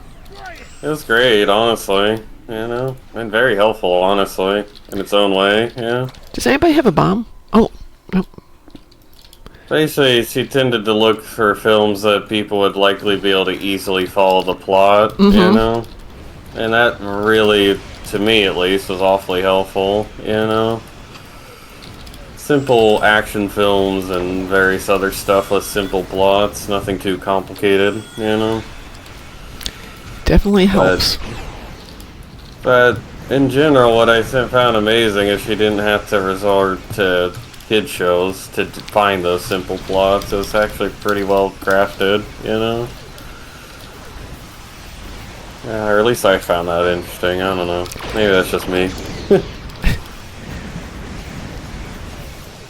Speaker 3: It was great, honestly. And very helpful, honestly, in its own way, yeah.
Speaker 1: Does anybody have a bomb? Oh, no.
Speaker 3: Basically, she tended to look for films that people would likely be able to easily follow the plot, And that really, to me at least, was awfully helpful, Simple action films and various other stuff with simple plots, nothing too complicated,
Speaker 1: Definitely helps.
Speaker 3: But in general, what I found amazing is she didn't have to resort to kid shows to find those simple plots. It was actually pretty well crafted, Yeah, or at least I found that interesting. I don't know. Maybe that's just me.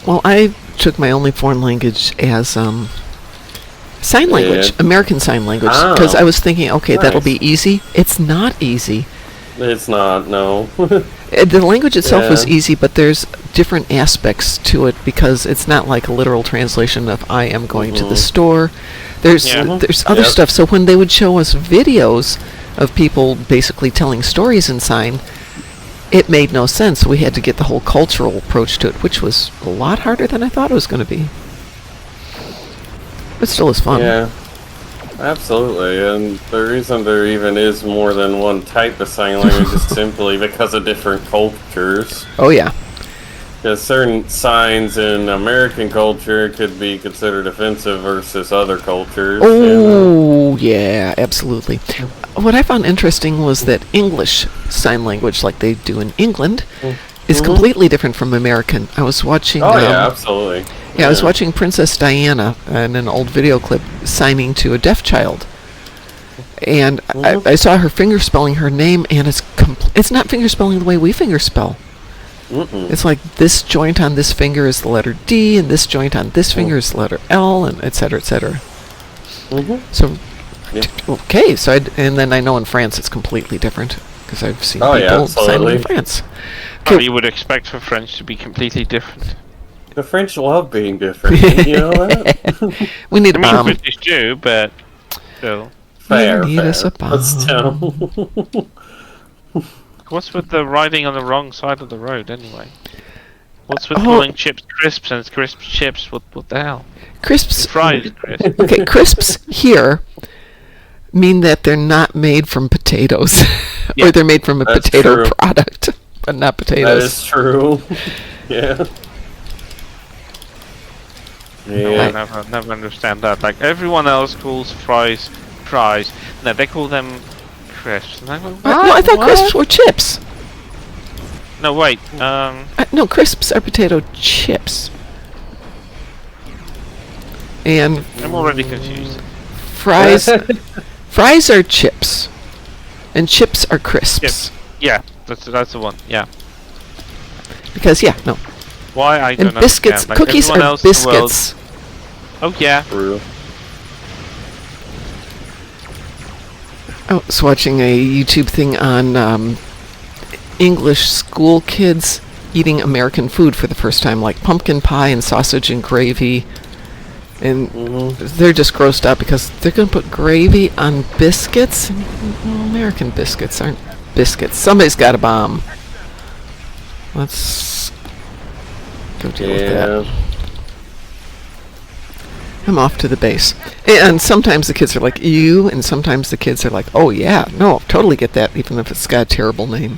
Speaker 1: Well, I took my only foreign language as sign language, American Sign Language, because I was thinking, okay, that'll be easy. It's not easy.
Speaker 3: It's not, no.
Speaker 1: The language itself was easy, but there's different aspects to it because it's not like a literal translation of I am going to the store. There's other stuff. So when they would show us videos of people basically telling stories in sign, it made no sense. We had to get the whole cultural approach to it, which was a lot harder than I thought it was going to be. But still is fun.
Speaker 3: Yeah, absolutely. And the reason there even is more than one type of sign language is simply because of different cultures.
Speaker 1: Oh, yeah.
Speaker 3: Because certain signs in American culture could be considered offensive versus other cultures.
Speaker 1: Oh, yeah, absolutely. What I found interesting was that English Sign Language, like they do in England, is completely different from American. I was watching...
Speaker 3: Oh, yeah, absolutely.
Speaker 1: Yeah, I was watching Princess Diana in an old video clip signing to a deaf child. And I saw her fingerspelling her name, and it's not fingerspelling the way we fingerspell. It's like this joint on this finger is the letter D, and this joint on this finger is the letter L, and et cetera, et cetera. So, okay, so and then I know in France it's completely different, because I've seen people sign in France.
Speaker 2: Oh, you would expect for French to be completely different.
Speaker 3: The French love being different, you know that?
Speaker 1: We need a bomb.
Speaker 2: British do, but still.
Speaker 3: Fair,
Speaker 1: we need us a bomb.
Speaker 3: But still.
Speaker 2: What's with the riding on the wrong side of the road, anyway? What's with calling chips crisps and crisps chips? What the hell?
Speaker 1: Crisps.
Speaker 2: Fries crisps.
Speaker 1: Okay, crisps here mean that they're not made from potatoes. Or they're made from a potato product, but not potatoes.
Speaker 3: That is true. Yeah.
Speaker 2: Yeah. I never understand that. Like, everyone else calls fries. No, they call them crisps. And I go, what?
Speaker 1: No, I thought crisps were chips.
Speaker 2: No, wait.
Speaker 1: No, crisps are potato chips. And
Speaker 2: I'm already confused.
Speaker 1: Fries are chips, and chips are crisps.
Speaker 2: Yeah, that's the one. Yeah.
Speaker 1: Because no.
Speaker 2: Why I don't
Speaker 1: And biscuits,
Speaker 2: understand. Like,
Speaker 1: cookies
Speaker 2: everyone
Speaker 1: are
Speaker 2: else in the world-
Speaker 1: biscuits.
Speaker 2: Oh yeah.
Speaker 3: True.
Speaker 1: I was watching a YouTube thing on English school kids eating American food for the first time, like pumpkin pie and sausage and gravy. And they're just grossed out because they're going to put gravy on biscuits. Well, American biscuits aren't biscuits. Somebody's got a bomb. Let's go deal with that. I'm off to the base. And sometimes the kids are like, ew, and sometimes the kids are like, oh yeah, no, totally get that, even if it's got a terrible name.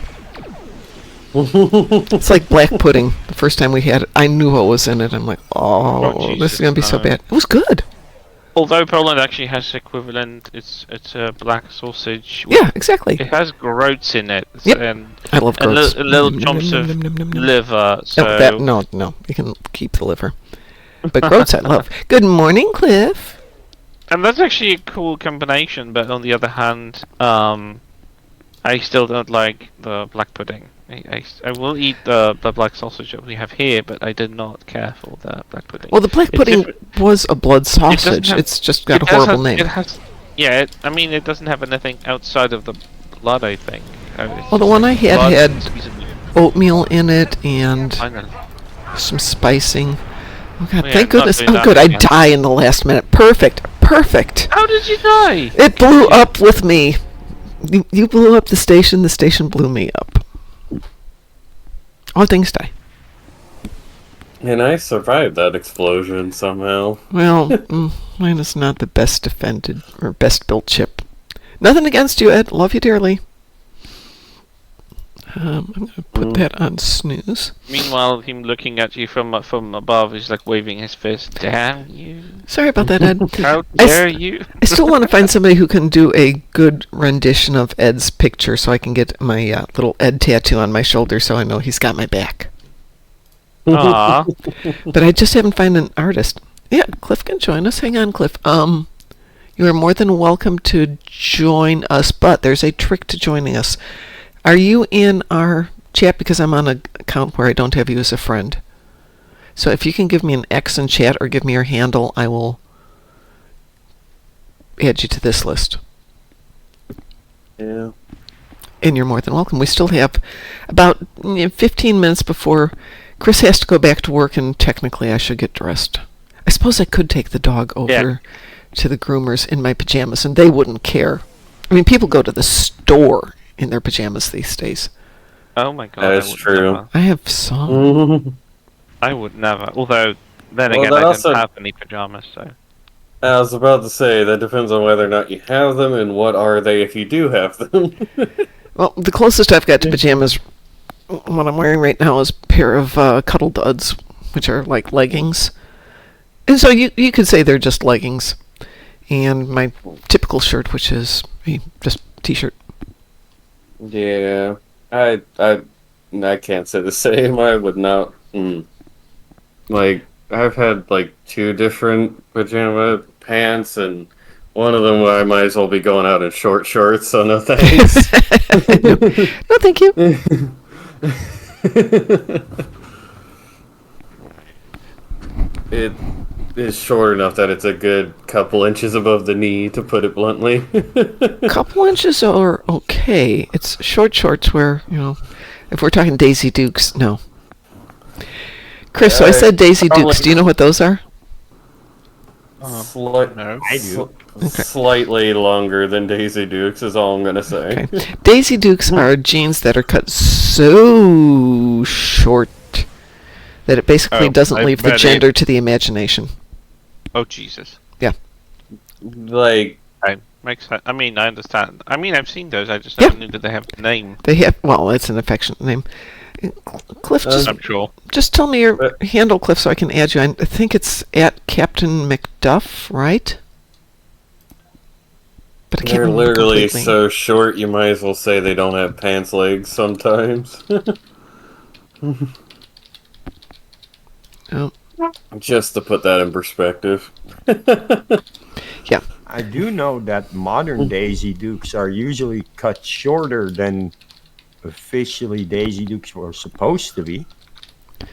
Speaker 1: It's like black pudding. The first time we had it, I knew what was in it. I'm like, this is going to be so bad. It was good.
Speaker 2: Although Poland actually has equivalent, it's a black sausage.
Speaker 1: Yeah, exactly.
Speaker 2: It has groats in it.
Speaker 1: Yep.
Speaker 2: And
Speaker 1: I love groats.
Speaker 2: little chunks of liver. So
Speaker 1: No, you can keep the liver. But groats I love. Good morning, Cliff.
Speaker 2: And that's actually a cool combination, but on the other hand, I still don't like the black pudding. I will eat the black sausage that we have here, but I did not care for the black pudding.
Speaker 1: Well, the black pudding was a blood sausage. It's just got a horrible name.
Speaker 2: It has, yeah, it doesn't have anything outside of the blood, I think.
Speaker 1: Well, the one I had oatmeal in it and some spicing. Oh God, thank goodness. Oh good, I die in the last minute. Perfect.
Speaker 2: How did you die?
Speaker 1: It blew up with me. You blew up the station blew me up. All things die.
Speaker 3: And I survived that explosion somehow.
Speaker 1: Well, mine is not the best defended or best built ship. Nothing against you, Ed. Love you dearly. I'm going to put that on snooze.
Speaker 2: Meanwhile, him looking at you from above is like waving his fist. Damn you!
Speaker 1: Sorry about that, Ed.
Speaker 2: How dare you!
Speaker 1: I still want to find somebody who can do a good rendition of Ed's picture so I can get my little Ed tattoo on my shoulder so I know he's got my back.
Speaker 2: Aww.
Speaker 1: But I just haven't found an artist. Yeah, Cliff can join us. Hang on, Cliff. You are more than welcome to join us, but there's a trick to joining us. Are you in our chat? Because I'm on an account where I don't have you as a friend. So if you can give me an X in chat or give me your handle, I will add you to this list.
Speaker 3: Yeah.
Speaker 1: And you're more than welcome. We still have about 15 minutes before Chris has to go back to work, and technically I should get dressed. I suppose I could take the dog over to the groomers in my pajamas, and they wouldn't care. I mean, people go to the store in their pajamas these days.
Speaker 2: Oh my God.
Speaker 3: That's true.
Speaker 2: Never.
Speaker 1: I have some.
Speaker 2: I would never. Although, then again,
Speaker 3: that
Speaker 2: I
Speaker 3: also-
Speaker 2: don't have any pajamas, so.
Speaker 3: I was about to say, that depends on whether or not you have them, and what are they if you do have them.
Speaker 1: Well, the closest I've got to pajamas, what I'm wearing right now, is a pair of Cuddle Duds, which are like leggings. And so you could say they're just leggings. And my typical shirt, which is just t-shirt.
Speaker 3: Yeah, I can't say the same. I would not. Like, I've had like 2 different pajama pants, and one of them I might as well be going out in short shorts. So no thanks.
Speaker 1: No, thank you.
Speaker 3: It is short enough that it's a good couple inches above the knee, to put it bluntly.
Speaker 1: Couple inches are okay. It's shorts where, if we're talking Daisy Dukes, no. Chris, so I said Daisy Dukes. Do you know what those are?
Speaker 2: No.
Speaker 5: I do.
Speaker 3: Slightly longer than Daisy Dukes is all I'm gonna say.
Speaker 1: Okay. Daisy Dukes are jeans that are cut so short that it basically doesn't leave the gender to the imagination.
Speaker 2: Oh, Jesus.
Speaker 3: Like,
Speaker 2: Makes sense. I mean, I understand. I mean, I've seen those. I just don't know that they have a name.
Speaker 1: They have, well, it's an affectionate name. Cliff,
Speaker 2: I'm sure.
Speaker 1: just tell me your handle, Cliff, so I can add you. I think it's at Captain McDuff, right? But I can't
Speaker 3: they're
Speaker 1: remember
Speaker 3: literally
Speaker 1: completely.
Speaker 3: so short, you might as well say they don't have pants legs sometimes.
Speaker 1: Oh.
Speaker 3: Just to put that in perspective.
Speaker 1: Yeah.
Speaker 5: I do know that modern Daisy Dukes are usually cut shorter than officially Daisy Dukes were supposed to be.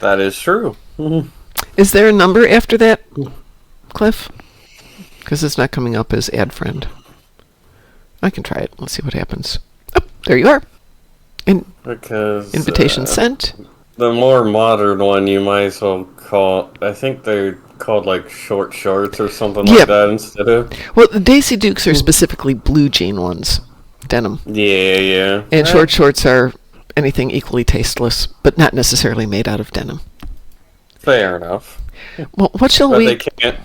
Speaker 3: That is true.
Speaker 1: Is there a number after that, Cliff? Because it's not coming up as add friend. I can try it. Let's see what happens. Oh, there you are.
Speaker 3: Because
Speaker 1: Invitation sent.
Speaker 3: the more modern one, you might as well call. I think they're called like short shorts or something
Speaker 1: Yeah.
Speaker 3: like that instead of.
Speaker 1: Well, the Daisy Dukes are specifically blue jean ones, denim.
Speaker 3: Yeah.
Speaker 1: And short shorts are anything equally tasteless, but not necessarily made out of denim.
Speaker 3: Fair enough.
Speaker 1: Well, what shall
Speaker 3: But
Speaker 1: we...
Speaker 3: they can't.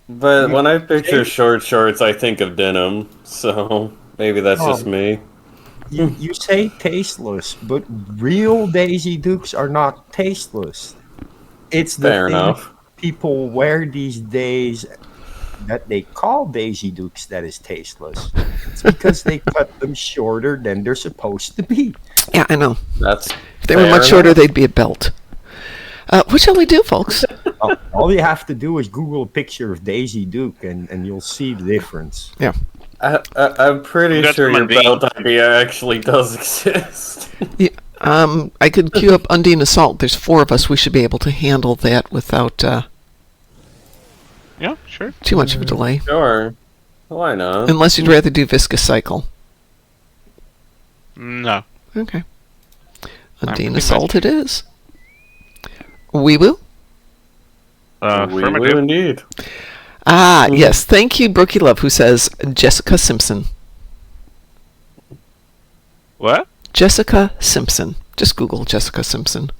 Speaker 3: But when I picture short shorts, I think of denim. So maybe that's just me.
Speaker 5: You say tasteless, but real Daisy Dukes are not tasteless. It's the
Speaker 3: Fair
Speaker 5: thing
Speaker 3: enough.
Speaker 5: people wear these days that they call Daisy Dukes that is tasteless. It's because they cut them shorter than they're supposed to be.
Speaker 1: Yeah, I know.
Speaker 3: That's
Speaker 1: If they were
Speaker 3: fair
Speaker 1: much shorter,
Speaker 3: enough.
Speaker 1: they'd be a belt. What shall we do, folks?
Speaker 5: All you have to do is Google a picture of Daisy Duke and you'll see the difference.
Speaker 1: Yeah.
Speaker 3: I'm pretty
Speaker 2: That's
Speaker 3: sure your
Speaker 2: Monday.
Speaker 3: belt idea actually does exist.
Speaker 1: Yeah, I could queue up Undine Assault. There's 4 of us. We should be able to handle that without
Speaker 2: Yeah, sure.
Speaker 1: too much of a delay.
Speaker 3: Sure. Why not?
Speaker 1: Unless you'd rather do Viscous Cycle.
Speaker 2: No.
Speaker 1: Okay.
Speaker 2: I'm
Speaker 1: Undine
Speaker 2: pretty
Speaker 1: Assault
Speaker 2: much-
Speaker 1: it is. Wee Woo?
Speaker 3: We
Speaker 2: Affirmative.
Speaker 3: will indeed.
Speaker 1: Ah, yes. Thank you, Brookie Love, who says Jessica Simpson.
Speaker 2: What?
Speaker 1: Jessica Simpson. Just Google Jessica Simpson.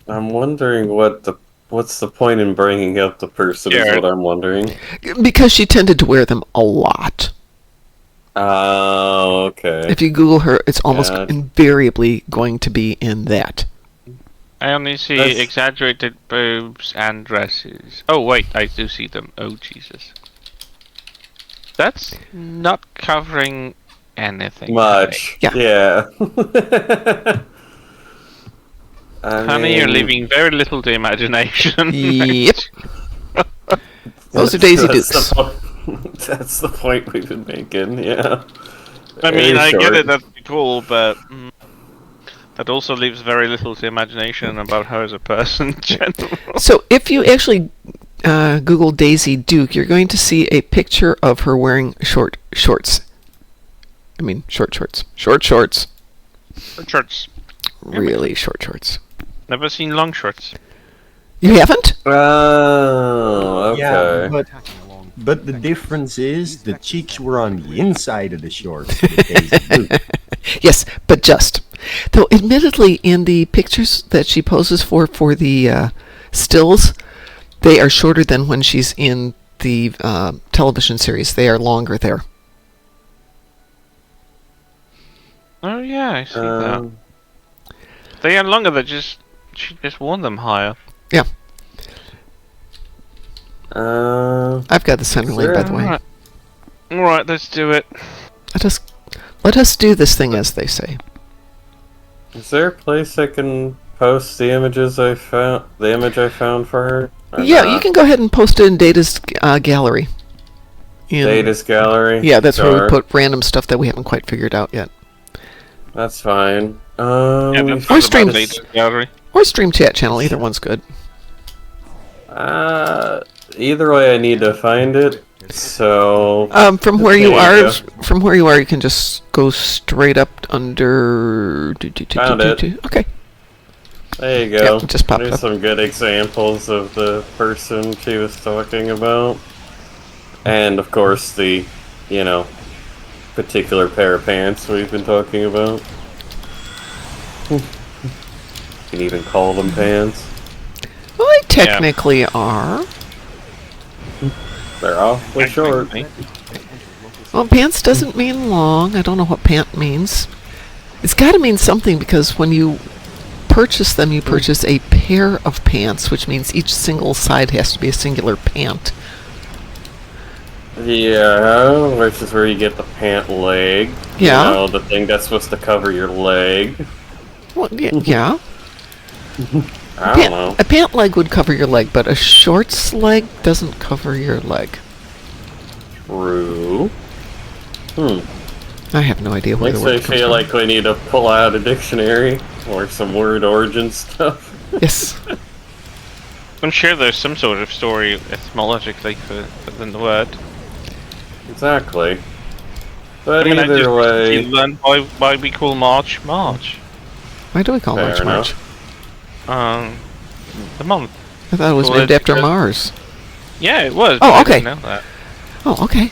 Speaker 3: I'm wondering what's the point in bringing up the person is
Speaker 2: Yeah.
Speaker 3: what I'm wondering.
Speaker 1: Because she tended to wear them a lot.
Speaker 3: Oh, okay.
Speaker 1: If you Google her, it's almost
Speaker 3: Yeah.
Speaker 1: invariably going to be in that.
Speaker 2: I only see
Speaker 3: That's-
Speaker 2: exaggerated boobs and dresses. Oh wait, I do see them. Oh Jesus. That's not covering anything.
Speaker 3: Much.
Speaker 1: Yeah.
Speaker 3: Yeah. I
Speaker 2: Honey, you're
Speaker 3: mean,
Speaker 2: leaving very little to imagination.
Speaker 1: Yep. Those are Daisy
Speaker 3: that's
Speaker 1: Dukes.
Speaker 3: the point- That's the point we've been making, yeah.
Speaker 2: I mean,
Speaker 3: Very
Speaker 2: I get
Speaker 3: short.
Speaker 2: it, that's cool, but that also leaves very little to imagination about her as a person in general.
Speaker 1: So if you actually Google Daisy Duke, you're going to see a picture of her wearing short shorts. I mean, short shorts. Short shorts.
Speaker 2: Short shorts.
Speaker 1: Really short shorts.
Speaker 2: Never seen long shorts.
Speaker 1: You haven't?
Speaker 3: Oh, okay.
Speaker 5: Yeah, but the difference is the cheeks were on the inside of the shorts. with Daisy Duke.
Speaker 1: Yes, but just. Though, admittedly, in the pictures that she poses for the stills, they are shorter than when she's in the television series. They are longer there.
Speaker 2: Oh yeah, I see that.
Speaker 3: Um,
Speaker 2: They are longer, she just worn them higher.
Speaker 1: Yeah,
Speaker 3: uh,
Speaker 1: I've got the center lane, by the way.
Speaker 2: Alright. Alright, let's do it.
Speaker 1: Let us do this thing, as they say.
Speaker 3: is there a place I can post the images I found? The image I found for her? Or
Speaker 1: Yeah,
Speaker 3: not?
Speaker 1: you can go ahead and post it in Data's gallery.
Speaker 3: Data's gallery.
Speaker 1: Yeah, that's where we
Speaker 3: Sure.
Speaker 1: put random stuff that we haven't quite figured out yet.
Speaker 3: That's fine.
Speaker 2: Yeah, that's
Speaker 1: Or
Speaker 2: not
Speaker 1: stream-
Speaker 2: about Data's gallery.
Speaker 1: Or Stream Chat channel, either one's good.
Speaker 3: Either way, I need to find it. So
Speaker 1: From where you
Speaker 3: There you
Speaker 1: are, you can just go straight up under.
Speaker 3: Found it.
Speaker 1: Okay.
Speaker 3: there you go.
Speaker 1: Yep, it just popped
Speaker 3: There's
Speaker 1: up.
Speaker 3: some good examples of the person she was talking about, and of course the, particular pair of pants we've been talking about. You can even call them pants.
Speaker 1: Well, they technically are.
Speaker 3: They're awfully short.
Speaker 1: Well, pants doesn't mean long. I don't know what pant means. It's got to mean something because when you purchase them, you purchase a pair of pants, which means each single side has to be a singular pant.
Speaker 3: Yeah, which is where you get the pant leg.
Speaker 1: Yeah.
Speaker 3: The thing that's supposed to cover your leg.
Speaker 1: Well, yeah.
Speaker 3: I don't know.
Speaker 1: A pant leg would cover your leg, but a shorts leg doesn't cover your leg.
Speaker 3: True.
Speaker 1: I have no idea where
Speaker 3: Makes
Speaker 1: the word
Speaker 3: me
Speaker 1: comes
Speaker 3: feel
Speaker 1: from.
Speaker 3: like we need to pull out a dictionary or some word origin stuff.
Speaker 1: Yes.
Speaker 2: I'm sure there's some sort of story etymologically within the word.
Speaker 3: Exactly. But
Speaker 2: I
Speaker 3: either
Speaker 2: just
Speaker 3: way,
Speaker 2: recently learned why we call March March.
Speaker 1: Why do we call
Speaker 3: Fair
Speaker 1: March March?
Speaker 2: The month.
Speaker 1: I thought it was
Speaker 2: Well,
Speaker 1: named after
Speaker 2: because-
Speaker 1: Mars.
Speaker 2: Yeah, it was.
Speaker 1: Oh,
Speaker 2: but I
Speaker 1: okay.
Speaker 2: didn't know that.
Speaker 1: Oh, okay.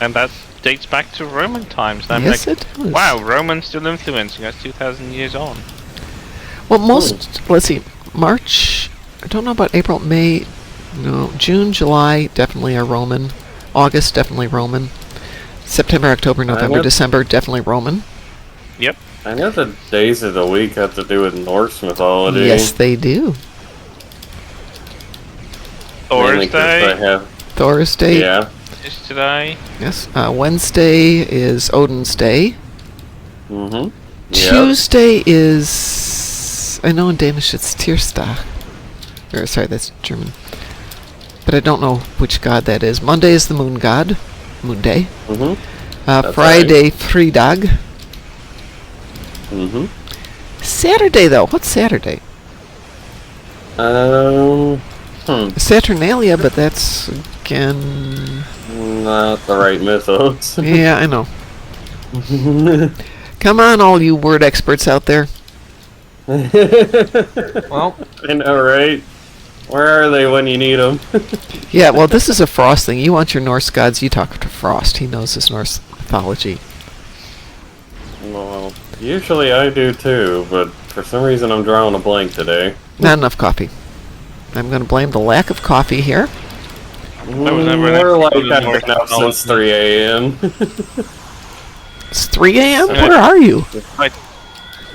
Speaker 2: And that dates back to Roman times. And I'm
Speaker 1: Yes,
Speaker 2: like,
Speaker 1: it does.
Speaker 2: wow, Romans still influencing us 2,000 years on.
Speaker 1: Well, let's see, March, I don't know about April, May, no, June, July, definitely are Roman. August, definitely Roman. September, October, November,
Speaker 3: would-
Speaker 1: December, definitely Roman.
Speaker 2: Yep.
Speaker 3: I know the days of the week have to do with Norse mythology.
Speaker 1: Yes, they do.
Speaker 3: Mainly 'cause
Speaker 2: Thursday
Speaker 3: they have,
Speaker 1: Thor's Day,
Speaker 3: yeah.
Speaker 2: is today.
Speaker 1: yes. Wednesday is Odin's Day.
Speaker 3: Mm-hmm.
Speaker 1: Tuesday is, I know in Danish it's Tirsdag. Or, sorry, that's German. But I don't know which god that is. Monday is the moon god. Moon day.
Speaker 3: Mm-hmm. That's
Speaker 1: Friday, Freedag.
Speaker 3: Mm-hmm.
Speaker 1: Saturday, though. What's Saturday? Saturnalia, but that's, again...
Speaker 3: Not the right mythos.
Speaker 1: Yeah, I know. Come on, all you word experts out there.
Speaker 5: Well,
Speaker 3: I know, right? Where are they when you need them?
Speaker 1: Yeah, well, this is a Frost thing. You want your Norse gods, you talk to Frost. He knows his Norse mythology.
Speaker 3: Well, usually I do too, but for some reason I'm drawing a blank today.
Speaker 1: Not enough coffee. I'm going to blame the lack of coffee here.
Speaker 2: was never an
Speaker 3: We're like
Speaker 2: expert in
Speaker 3: I've
Speaker 2: Norse
Speaker 3: been up since
Speaker 2: mythology.
Speaker 3: 3 a.m.
Speaker 1: It's 3 a.m.?
Speaker 2: Yeah.
Speaker 1: Where are you?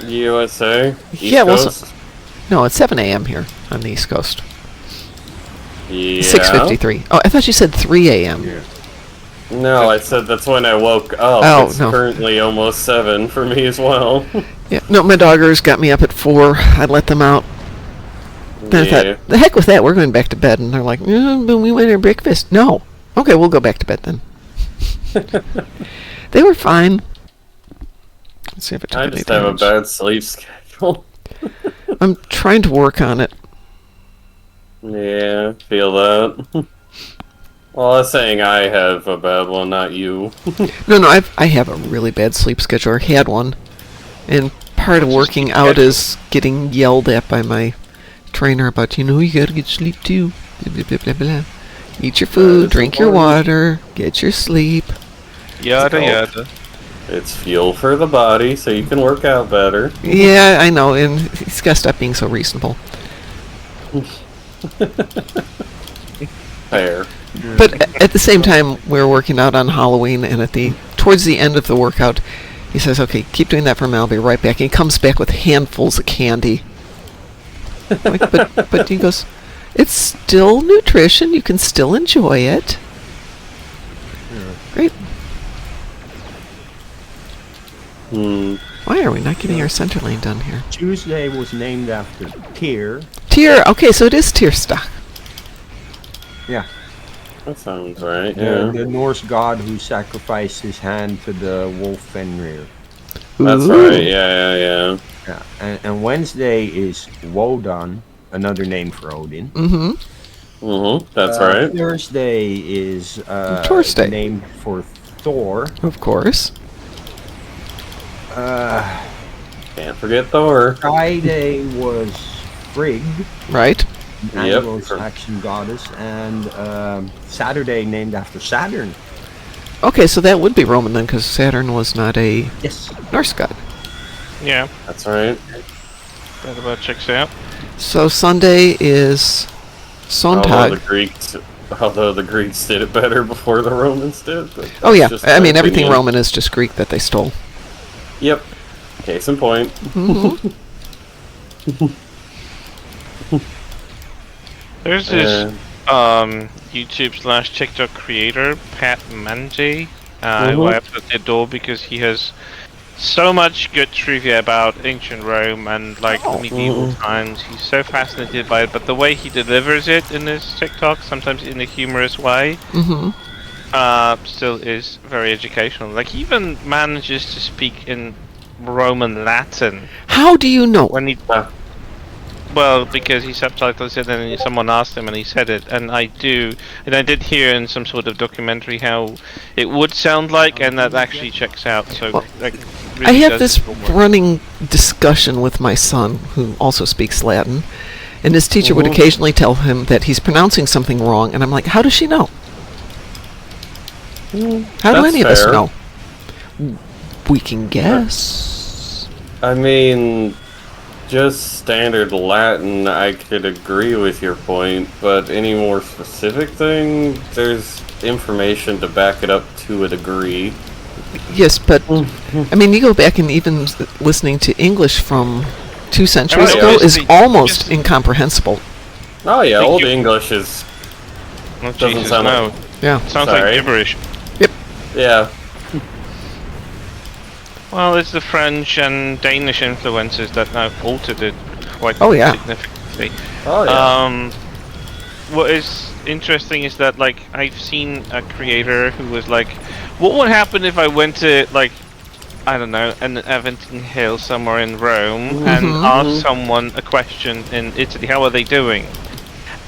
Speaker 3: USA? East
Speaker 1: Yeah, well,
Speaker 3: Coast?
Speaker 1: No, it's 7 a.m. here on the East Coast.
Speaker 3: Yeah.
Speaker 1: 6:53. Oh, I thought you said 3 a.m.
Speaker 3: No, I said that's when I woke up.
Speaker 1: Oh,
Speaker 3: it's
Speaker 1: no.
Speaker 3: currently almost 7 for me as well.
Speaker 1: Yeah, no, my doggers got me up at 4. I let them out. Then I
Speaker 3: Yeah.
Speaker 1: thought, the heck with that, we're going back to bed. And they're like, but we went to breakfast. No. Okay, we'll go back to bed then. They were fine. Let's see if it took
Speaker 3: I
Speaker 1: any
Speaker 3: just have a
Speaker 1: damage.
Speaker 3: bad sleep schedule.
Speaker 1: I'm trying to work on it.
Speaker 3: Yeah, feel that. Well, I was saying I have a bad one, not you.
Speaker 1: No, I have a really bad sleep schedule. I had one. And part of
Speaker 2: What's your
Speaker 1: working
Speaker 2: sleep
Speaker 1: out
Speaker 2: schedule?
Speaker 1: is getting yelled at by my trainer about, you gotta get sleep too. Blah, blah, blah, blah, blah. Eat your food,
Speaker 3: is
Speaker 1: drink your
Speaker 3: important.
Speaker 1: water, get your sleep.
Speaker 2: Yada
Speaker 3: Oh.
Speaker 2: yada.
Speaker 3: It's fuel for the body, so you can work out better.
Speaker 1: Yeah, I know, and he's gotta stop being so reasonable.
Speaker 3: Fair.
Speaker 1: But at the same time, we're working out on Halloween, and towards the end of the workout, he says, "Okay, keep doing that for a minute. I'll be right back." And he comes back with handfuls of candy. Like, but he goes, "It's still nutrition. You can still enjoy it." Great. Why are we not getting our center lane done here?
Speaker 5: Tuesday was named after Tyr.
Speaker 1: Tyr. Okay, so it is Tyrstock.
Speaker 5: Yeah.
Speaker 3: That sounds right,
Speaker 5: The
Speaker 3: yeah.
Speaker 5: Norse god who sacrificed his hand to the wolf Fenrir.
Speaker 3: That's
Speaker 1: Ooh.
Speaker 3: right, yeah.
Speaker 5: Yeah. And Wednesday is Wodan, another name for Odin.
Speaker 1: Mm-hmm.
Speaker 3: That's right.
Speaker 5: Thursday is
Speaker 1: Thursday.
Speaker 5: the name for Thor.
Speaker 1: Of course.
Speaker 3: Can't forget Thor.
Speaker 5: Friday was Frigg,
Speaker 1: Right.
Speaker 3: Yep.
Speaker 5: Anglo-Saxon goddess, and Saturday named after Saturn.
Speaker 1: Okay, so that would be Roman then, because Saturn was not a
Speaker 5: Yes.
Speaker 1: Norse god.
Speaker 2: Yeah,
Speaker 3: That's right.
Speaker 2: that about checks out.
Speaker 1: So Sunday is Sonntag.
Speaker 3: Although the Greeks did it better before the Romans did. But
Speaker 1: Oh yeah,
Speaker 3: that's just
Speaker 1: I
Speaker 3: my
Speaker 1: mean everything
Speaker 3: opinion.
Speaker 1: Roman is just Greek that they stole.
Speaker 3: Yep. Case in point.
Speaker 2: There's this YouTube / TikTok creator, Pat Manji, who I absolutely adore because he has so much good trivia about ancient Rome and like medieval times. He's so fascinated by it, but the way he delivers it in his TikTok, sometimes in a humorous way, still is very educational. Like, he even manages to speak in Roman Latin
Speaker 1: How do you know?
Speaker 2: when he.
Speaker 3: Ah.
Speaker 2: Well, because he subtitles it, and then someone asked him, and he said it. And I did hear in some sort of documentary how it would sound like, and that actually checks out. So,
Speaker 1: Well,
Speaker 2: like,
Speaker 1: I
Speaker 2: really
Speaker 1: have
Speaker 2: does
Speaker 1: this
Speaker 2: his homework.
Speaker 1: running discussion with my son, who also speaks Latin, and his teacher would
Speaker 3: Mhm.
Speaker 1: occasionally tell him that he's pronouncing something wrong, and I'm like, how does she know? How do
Speaker 3: That's
Speaker 1: any of us
Speaker 3: fair.
Speaker 1: know? We can guess.
Speaker 3: I mean, just standard Latin, I could agree with your point, but any more specific thing, there's information to back it up to a degree.
Speaker 1: Yes, but I mean, you go back and even listening to English from 2 centuries
Speaker 2: Oh,
Speaker 1: ago
Speaker 2: yeah.
Speaker 1: is
Speaker 2: Just-
Speaker 1: almost incomprehensible.
Speaker 3: Oh yeah,
Speaker 2: Thank
Speaker 3: Old
Speaker 2: you.
Speaker 3: English is
Speaker 2: Oh,
Speaker 3: doesn't
Speaker 2: Jesus,
Speaker 3: sound
Speaker 2: no.
Speaker 3: like-
Speaker 1: Yeah.
Speaker 2: Sounds
Speaker 3: Sorry.
Speaker 2: like gibberish.
Speaker 3: yeah.
Speaker 2: Well, it's the French and Danish influences that now altered it quite
Speaker 1: Oh, yeah.
Speaker 2: significantly.
Speaker 3: Oh yeah.
Speaker 2: What is interesting is that, like, I've seen a creator who was like, what would happen if I went to, like, I don't know, an event in Hill somewhere in Rome and asked someone a question in Italy, how are they doing?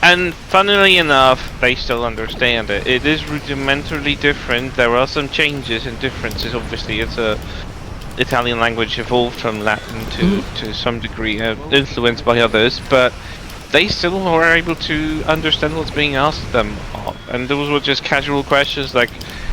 Speaker 2: And funnily enough, they still understand it. It is rudimentarily different. There are some changes and differences. Obviously, it's a Italian language evolved from Latin to some degree, influenced by others, but they still were able to understand what's being asked of them. And those were just casual questions like,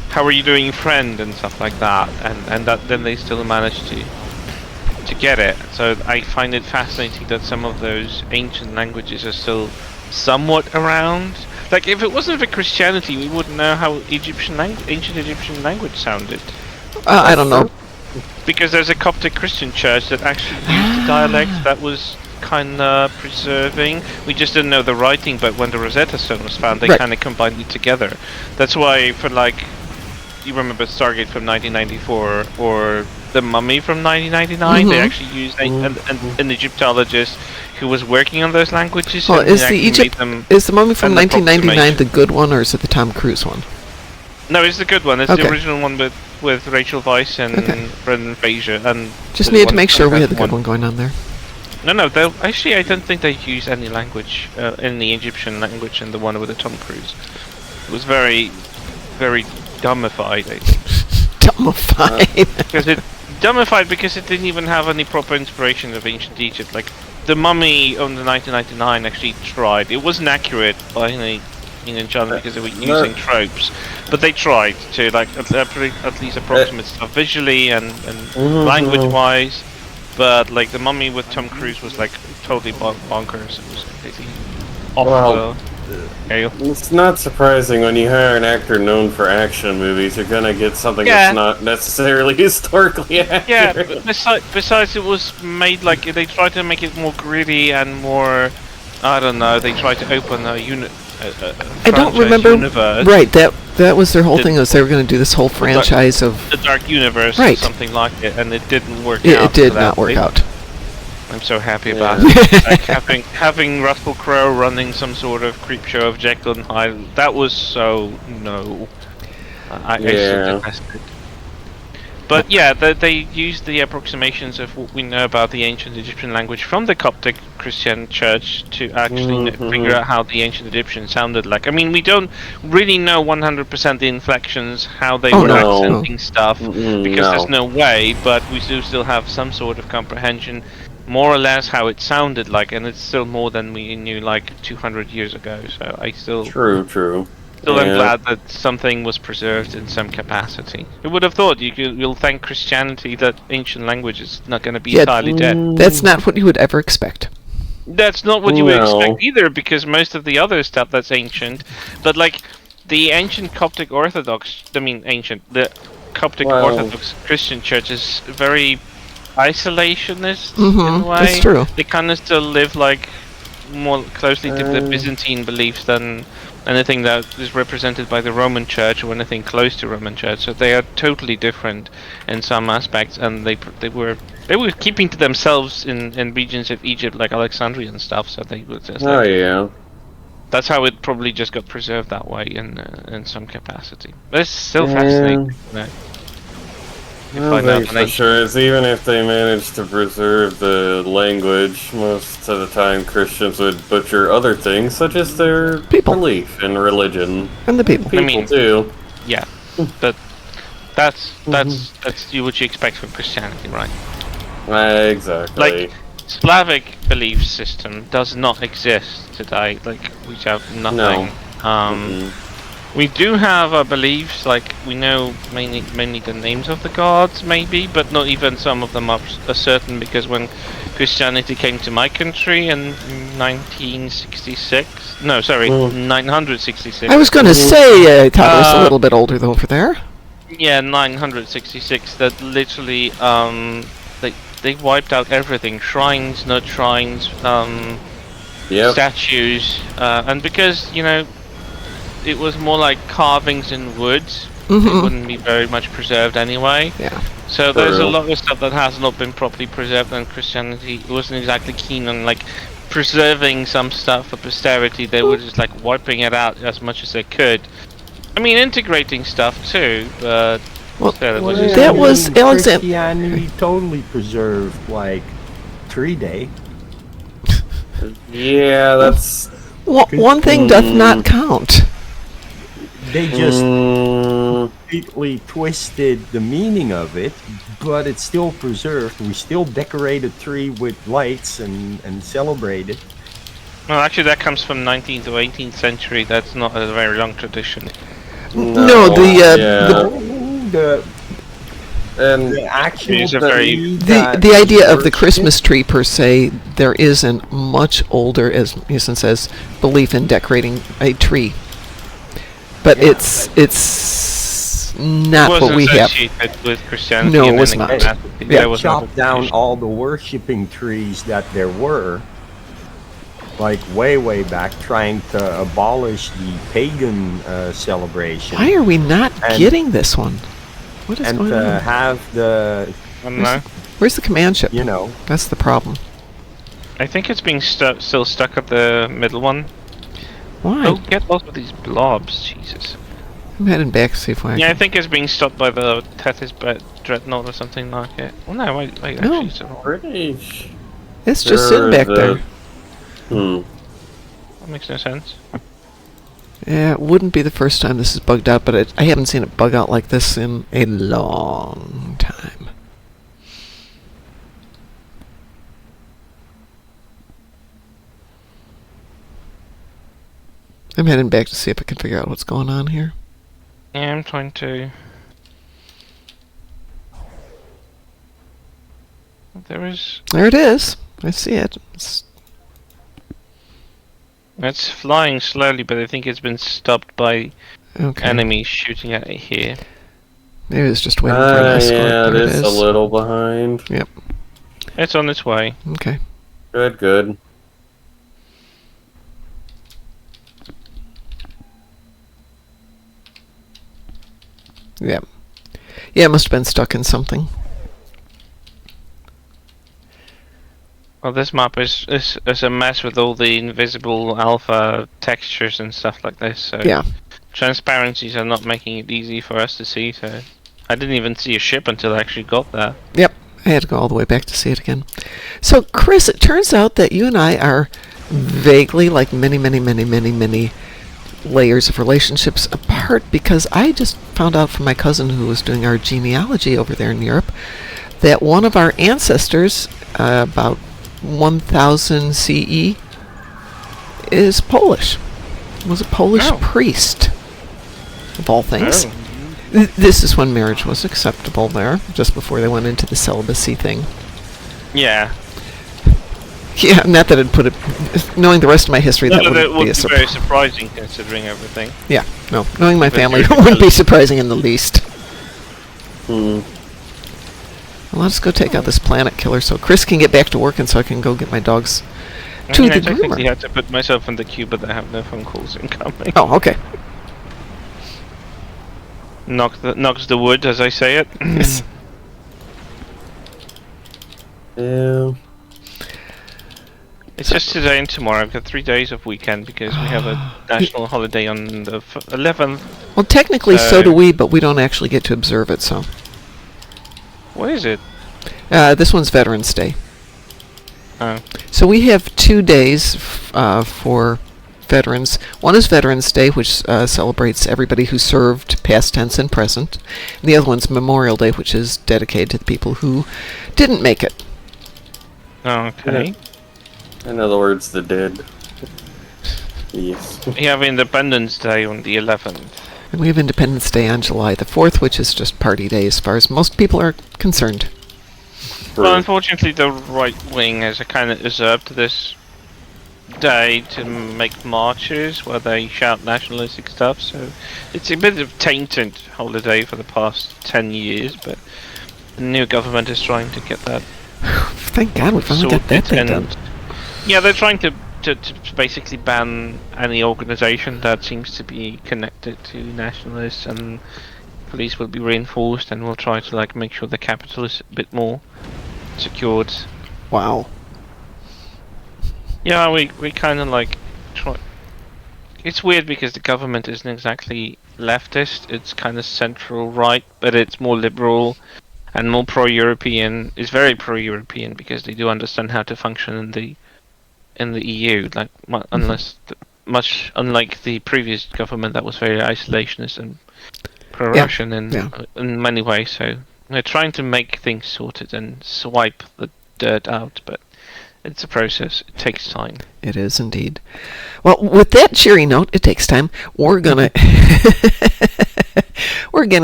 Speaker 2: how are you doing, friend, and stuff like that. And that then they still managed to get it. So I find it fascinating that some of those ancient languages are still somewhat around. Like, if it wasn't for Christianity, we wouldn't know how ancient Egyptian language sounded.
Speaker 1: I don't know.
Speaker 2: Because there's a Coptic Christian church that actually used a dialect that was kind of preserving. We just didn't know the writing, but when the Rosetta Stone was found, they
Speaker 1: Right.
Speaker 2: kind of combined it together. That's why, for like, you remember Stargate from 1994 or The Mummy from 1999, they actually used an Egyptologist who was working on those languages.
Speaker 1: Well,
Speaker 2: and
Speaker 1: is
Speaker 2: actually
Speaker 1: the
Speaker 2: made
Speaker 1: Egypt
Speaker 2: them
Speaker 1: is the Mummy from
Speaker 2: an
Speaker 1: 1999 the
Speaker 2: approximation.
Speaker 1: good one, or is it the Tom Cruise one?
Speaker 2: No, it's the good one. It's
Speaker 1: Okay.
Speaker 2: the original one with Rachel Weisz and
Speaker 1: Okay.
Speaker 2: Brendan Fraser. And
Speaker 1: Just
Speaker 2: the
Speaker 1: needed
Speaker 2: one
Speaker 1: to make sure we had the good
Speaker 2: 2001.
Speaker 1: one going on there.
Speaker 2: No, actually, I don't think they use any language in the Egyptian language in the one with the Tom Cruise. It was very, very dumbified, I think.
Speaker 1: Dumbified.
Speaker 2: Because it didn't even have any proper inspiration of ancient Egypt. Like, the Mummy on the 1999 actually tried. It wasn't accurate by any chance because they were using tropes, but they tried to, like, at least approximate stuff visually and language-wise. But like the Mummy with Tom Cruise was like totally bonkers. It was completely off
Speaker 3: Well,
Speaker 2: the scale.
Speaker 3: It's not surprising when you hire an actor known for action movies, you're gonna get something
Speaker 2: Yeah.
Speaker 3: that's not necessarily historically
Speaker 2: Yeah,
Speaker 3: accurate.
Speaker 2: but besides it was made like they tried to make it more gritty and more. I don't know. They tried to open a unit.
Speaker 1: I don't remember.
Speaker 2: Universe,
Speaker 1: Right, that was their whole
Speaker 2: The-
Speaker 1: thing. Was they were going to do this whole franchise of.
Speaker 2: the Dark Universe,
Speaker 1: Right.
Speaker 2: or something like it, and it didn't work out.
Speaker 1: It did
Speaker 2: for that.
Speaker 1: not work out.
Speaker 2: I'm so happy
Speaker 3: Yeah.
Speaker 2: about it. Like having Russell Crowe running some sort of creep show of Jekyll and Hyde. That was so no. I
Speaker 3: Yeah.
Speaker 2: still detest it. But yeah, they used the approximations of what we know about the ancient Egyptian language from the Coptic Christian church to actually figure out how the ancient Egyptian sounded like. I mean, we don't really know 100% the inflections, how they
Speaker 1: Oh,
Speaker 2: were
Speaker 1: no.
Speaker 2: accenting stuff, because
Speaker 3: no.
Speaker 2: there's no way, but we do still have some sort of comprehension, more or less how it sounded like, and it's still more than we knew like 200 years ago, so I still...
Speaker 3: True.
Speaker 2: Still,
Speaker 3: Yeah.
Speaker 2: I'm glad that something was preserved in some capacity. Who would have thought you'll thank Christianity that ancient language is not going to be
Speaker 1: Yeah,
Speaker 2: entirely dead?
Speaker 1: That's not what you would ever expect.
Speaker 2: That's not what you would
Speaker 3: No.
Speaker 2: expect either, because most of the other stuff that's ancient, but like the ancient Coptic Orthodox, the Coptic
Speaker 3: Well-
Speaker 2: Orthodox Christian Church is very isolationist in a way.
Speaker 1: That's true.
Speaker 2: They kind of still live like more closely to the Byzantine beliefs than anything that is represented by the Roman Church or anything close to Roman Church. So they are totally different in some aspects, and they were keeping to themselves in regions of Egypt like Alexandria and stuff. So they were just
Speaker 3: Oh
Speaker 2: like,
Speaker 3: yeah.
Speaker 2: that's how it probably just got preserved that way in some capacity. But it's still fascinating. You know?
Speaker 3: I don't think for sure is even if they managed to preserve the language, most of the time Christians would butcher other things, such as their belief in religion.
Speaker 1: And the people.
Speaker 3: People too.
Speaker 2: Yeah, but that's what you expect from Christianity, right?
Speaker 3: Exactly.
Speaker 2: Like Slavic belief system does not exist today. Like we have nothing.
Speaker 3: No.
Speaker 2: We do have our beliefs, like we know mainly the names of the gods, maybe, but not even some of them are certain, because when Christianity came to my country in 966.
Speaker 1: I was going to say, I thought it was a little bit older though over there.
Speaker 2: Yeah, 966. That literally, they wiped out everything: shrines, not shrines, statues, and because it was more like carvings in wood. It wouldn't be very much preserved anyway.
Speaker 1: Yeah.
Speaker 2: So there's a lot of stuff that has not been properly preserved, and Christianity wasn't exactly keen on like preserving some stuff for posterity. They were just like wiping it out as much as they could. I mean, integrating stuff too, but
Speaker 1: that was Alexander.
Speaker 5: Christianity totally preserved like 3 day.
Speaker 3: Yeah, that's
Speaker 1: one thing doth not count.
Speaker 5: They just completely twisted the meaning of it, but it's still preserved. We still decorate a tree with lights and celebrate it.
Speaker 2: Well, actually, that comes from 19th or 18th century. That's not a very long tradition.
Speaker 1: No, the
Speaker 5: actual
Speaker 1: the idea of the Christmas tree per se, there isn't much older, as Houston says, belief in decorating a tree. But it's not what we have.
Speaker 2: With Christianity.
Speaker 1: No, it was not.
Speaker 5: They chopped down all the worshipping trees that there were, like way back, trying to abolish the pagan celebration.
Speaker 1: Why are we not getting this one? What is going on?
Speaker 5: And have the...
Speaker 2: I don't know.
Speaker 1: Where's the command ship? That's the problem.
Speaker 2: I think it's being still stuck at the middle one.
Speaker 1: Why?
Speaker 2: Oh, get lost with these blobs, Jesus.
Speaker 1: I'm heading back to see if I can...
Speaker 2: I think it's being stopped by the Tethys Dreadnought or something like it. Well, no, wait,
Speaker 1: no.
Speaker 2: Actually, it's
Speaker 3: British.
Speaker 1: It's just sitting back there.
Speaker 2: That makes no sense.
Speaker 1: Yeah, it wouldn't be the first time this is bugged out, but I haven't seen it bug out like this in a long time. I'm heading back to see if I can figure out what's going on here.
Speaker 2: Yeah, I'm trying to... There it
Speaker 1: is. I see it.
Speaker 2: It's flying slowly, but I think it's been stopped by enemies shooting at it here.
Speaker 1: Maybe it's just waiting for an escort.
Speaker 3: Yeah, it is a little behind.
Speaker 1: Yep.
Speaker 2: It's on its way.
Speaker 1: Okay.
Speaker 3: Good.
Speaker 1: Yep. Yeah, it must have been stuck in something.
Speaker 2: Well, this map is a mess with all the invisible alpha textures and stuff like this. So
Speaker 1: yeah.
Speaker 2: Transparencies are not making it easy for us to see. So I didn't even see a ship until I actually got there.
Speaker 1: Yep. I had to go all the way back to see it again. So, Chris, it turns out that you and I are vaguely, like many layers of relationships apart, because I just found out from my cousin who was doing our genealogy over there in Europe that one of our ancestors, about 1000 CE, is Polish. Was a Polish priest, of all things. This is when marriage was acceptable there, just before they went into the celibacy thing.
Speaker 2: Yeah.
Speaker 1: Yeah, not that it'd put it... Knowing the rest of my history, that wouldn't be a
Speaker 2: surprise. Very surprising, considering everything.
Speaker 1: Yeah, no. Knowing my family, it wouldn't be surprising in the least.
Speaker 3: Well,
Speaker 1: let's go take out this planet killer so Chris can get back to work and so I can go get my dogs to the groomer.
Speaker 2: I had to put myself in the queue, but I have no phone calls incoming.
Speaker 1: Oh, okay.
Speaker 2: Knocks the wood, as I say it.
Speaker 1: Yes.
Speaker 3: Yeah.
Speaker 2: It's just today and tomorrow. I've got 3 days of weekend because we have a national holiday on the 11th.
Speaker 1: Well, technically, so do we, but we don't actually get to observe it. So,
Speaker 2: What is it?
Speaker 1: this one's Veterans Day.
Speaker 2: Oh.
Speaker 1: So we have 2 days for veterans. One is Veterans Day, which celebrates everybody who served, past tense and present. And the other one's Memorial Day, which is dedicated to the people who didn't make it.
Speaker 2: Okay.
Speaker 3: In other words, the dead. Yes.
Speaker 2: We have Independence Day on the 11th.
Speaker 1: And we have Independence Day on July the 4th, which is just party day as far as most people are concerned.
Speaker 2: Well, unfortunately, the right wing has kind of usurped this day to make marches where they shout nationalistic stuff. So it's a bit of tainted holiday for the past 10 years, but the new government is trying to get that.
Speaker 1: Thank God we finally got that thing done.
Speaker 2: Yeah, they're trying to basically ban any organisation that seems to be connected to nationalists, and police will be reinforced, and we'll try to make sure the capital is a bit more secured.
Speaker 1: Wow.
Speaker 2: Yeah, we kind of try. It's weird because the government isn't exactly leftist. It's kind of central right, but it's more liberal and more pro-European. It's very pro-European because they do understand how to function in the EU. Much unlike the previous government that was very isolationist and pro-Russian in many ways. So we're trying to make things sorted and swipe the dirt out, but it's a process. It takes time.
Speaker 1: It is indeed. Well, with that cheery note, it takes time. We're gonna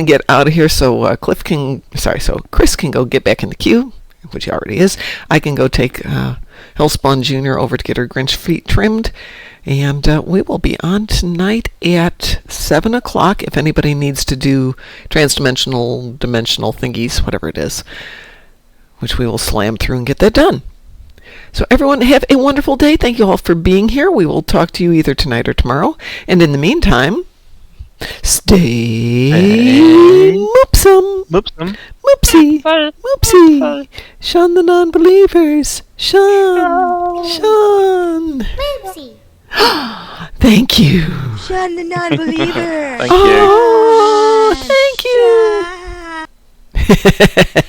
Speaker 1: get out of here so Chris can go get back in the queue, which he already is. I can go take Hellspawn Jr. over to get her Grinch feet trimmed, and we will be on tonight at 7 o'clock if anybody needs to do dimensional thingies, whatever it is, which we will slam through and get that done. So everyone, have a wonderful day. Thank you all for being here. We will talk to you either tonight or tomorrow. And in the meantime, stay moopsome. Moopsy. Moopsy. Shun the non-believers. Shun.
Speaker 6: Moopsy.
Speaker 1: Thank you.
Speaker 6: Shun the non-believer.
Speaker 2: Thank you.
Speaker 1: Oh, thank you.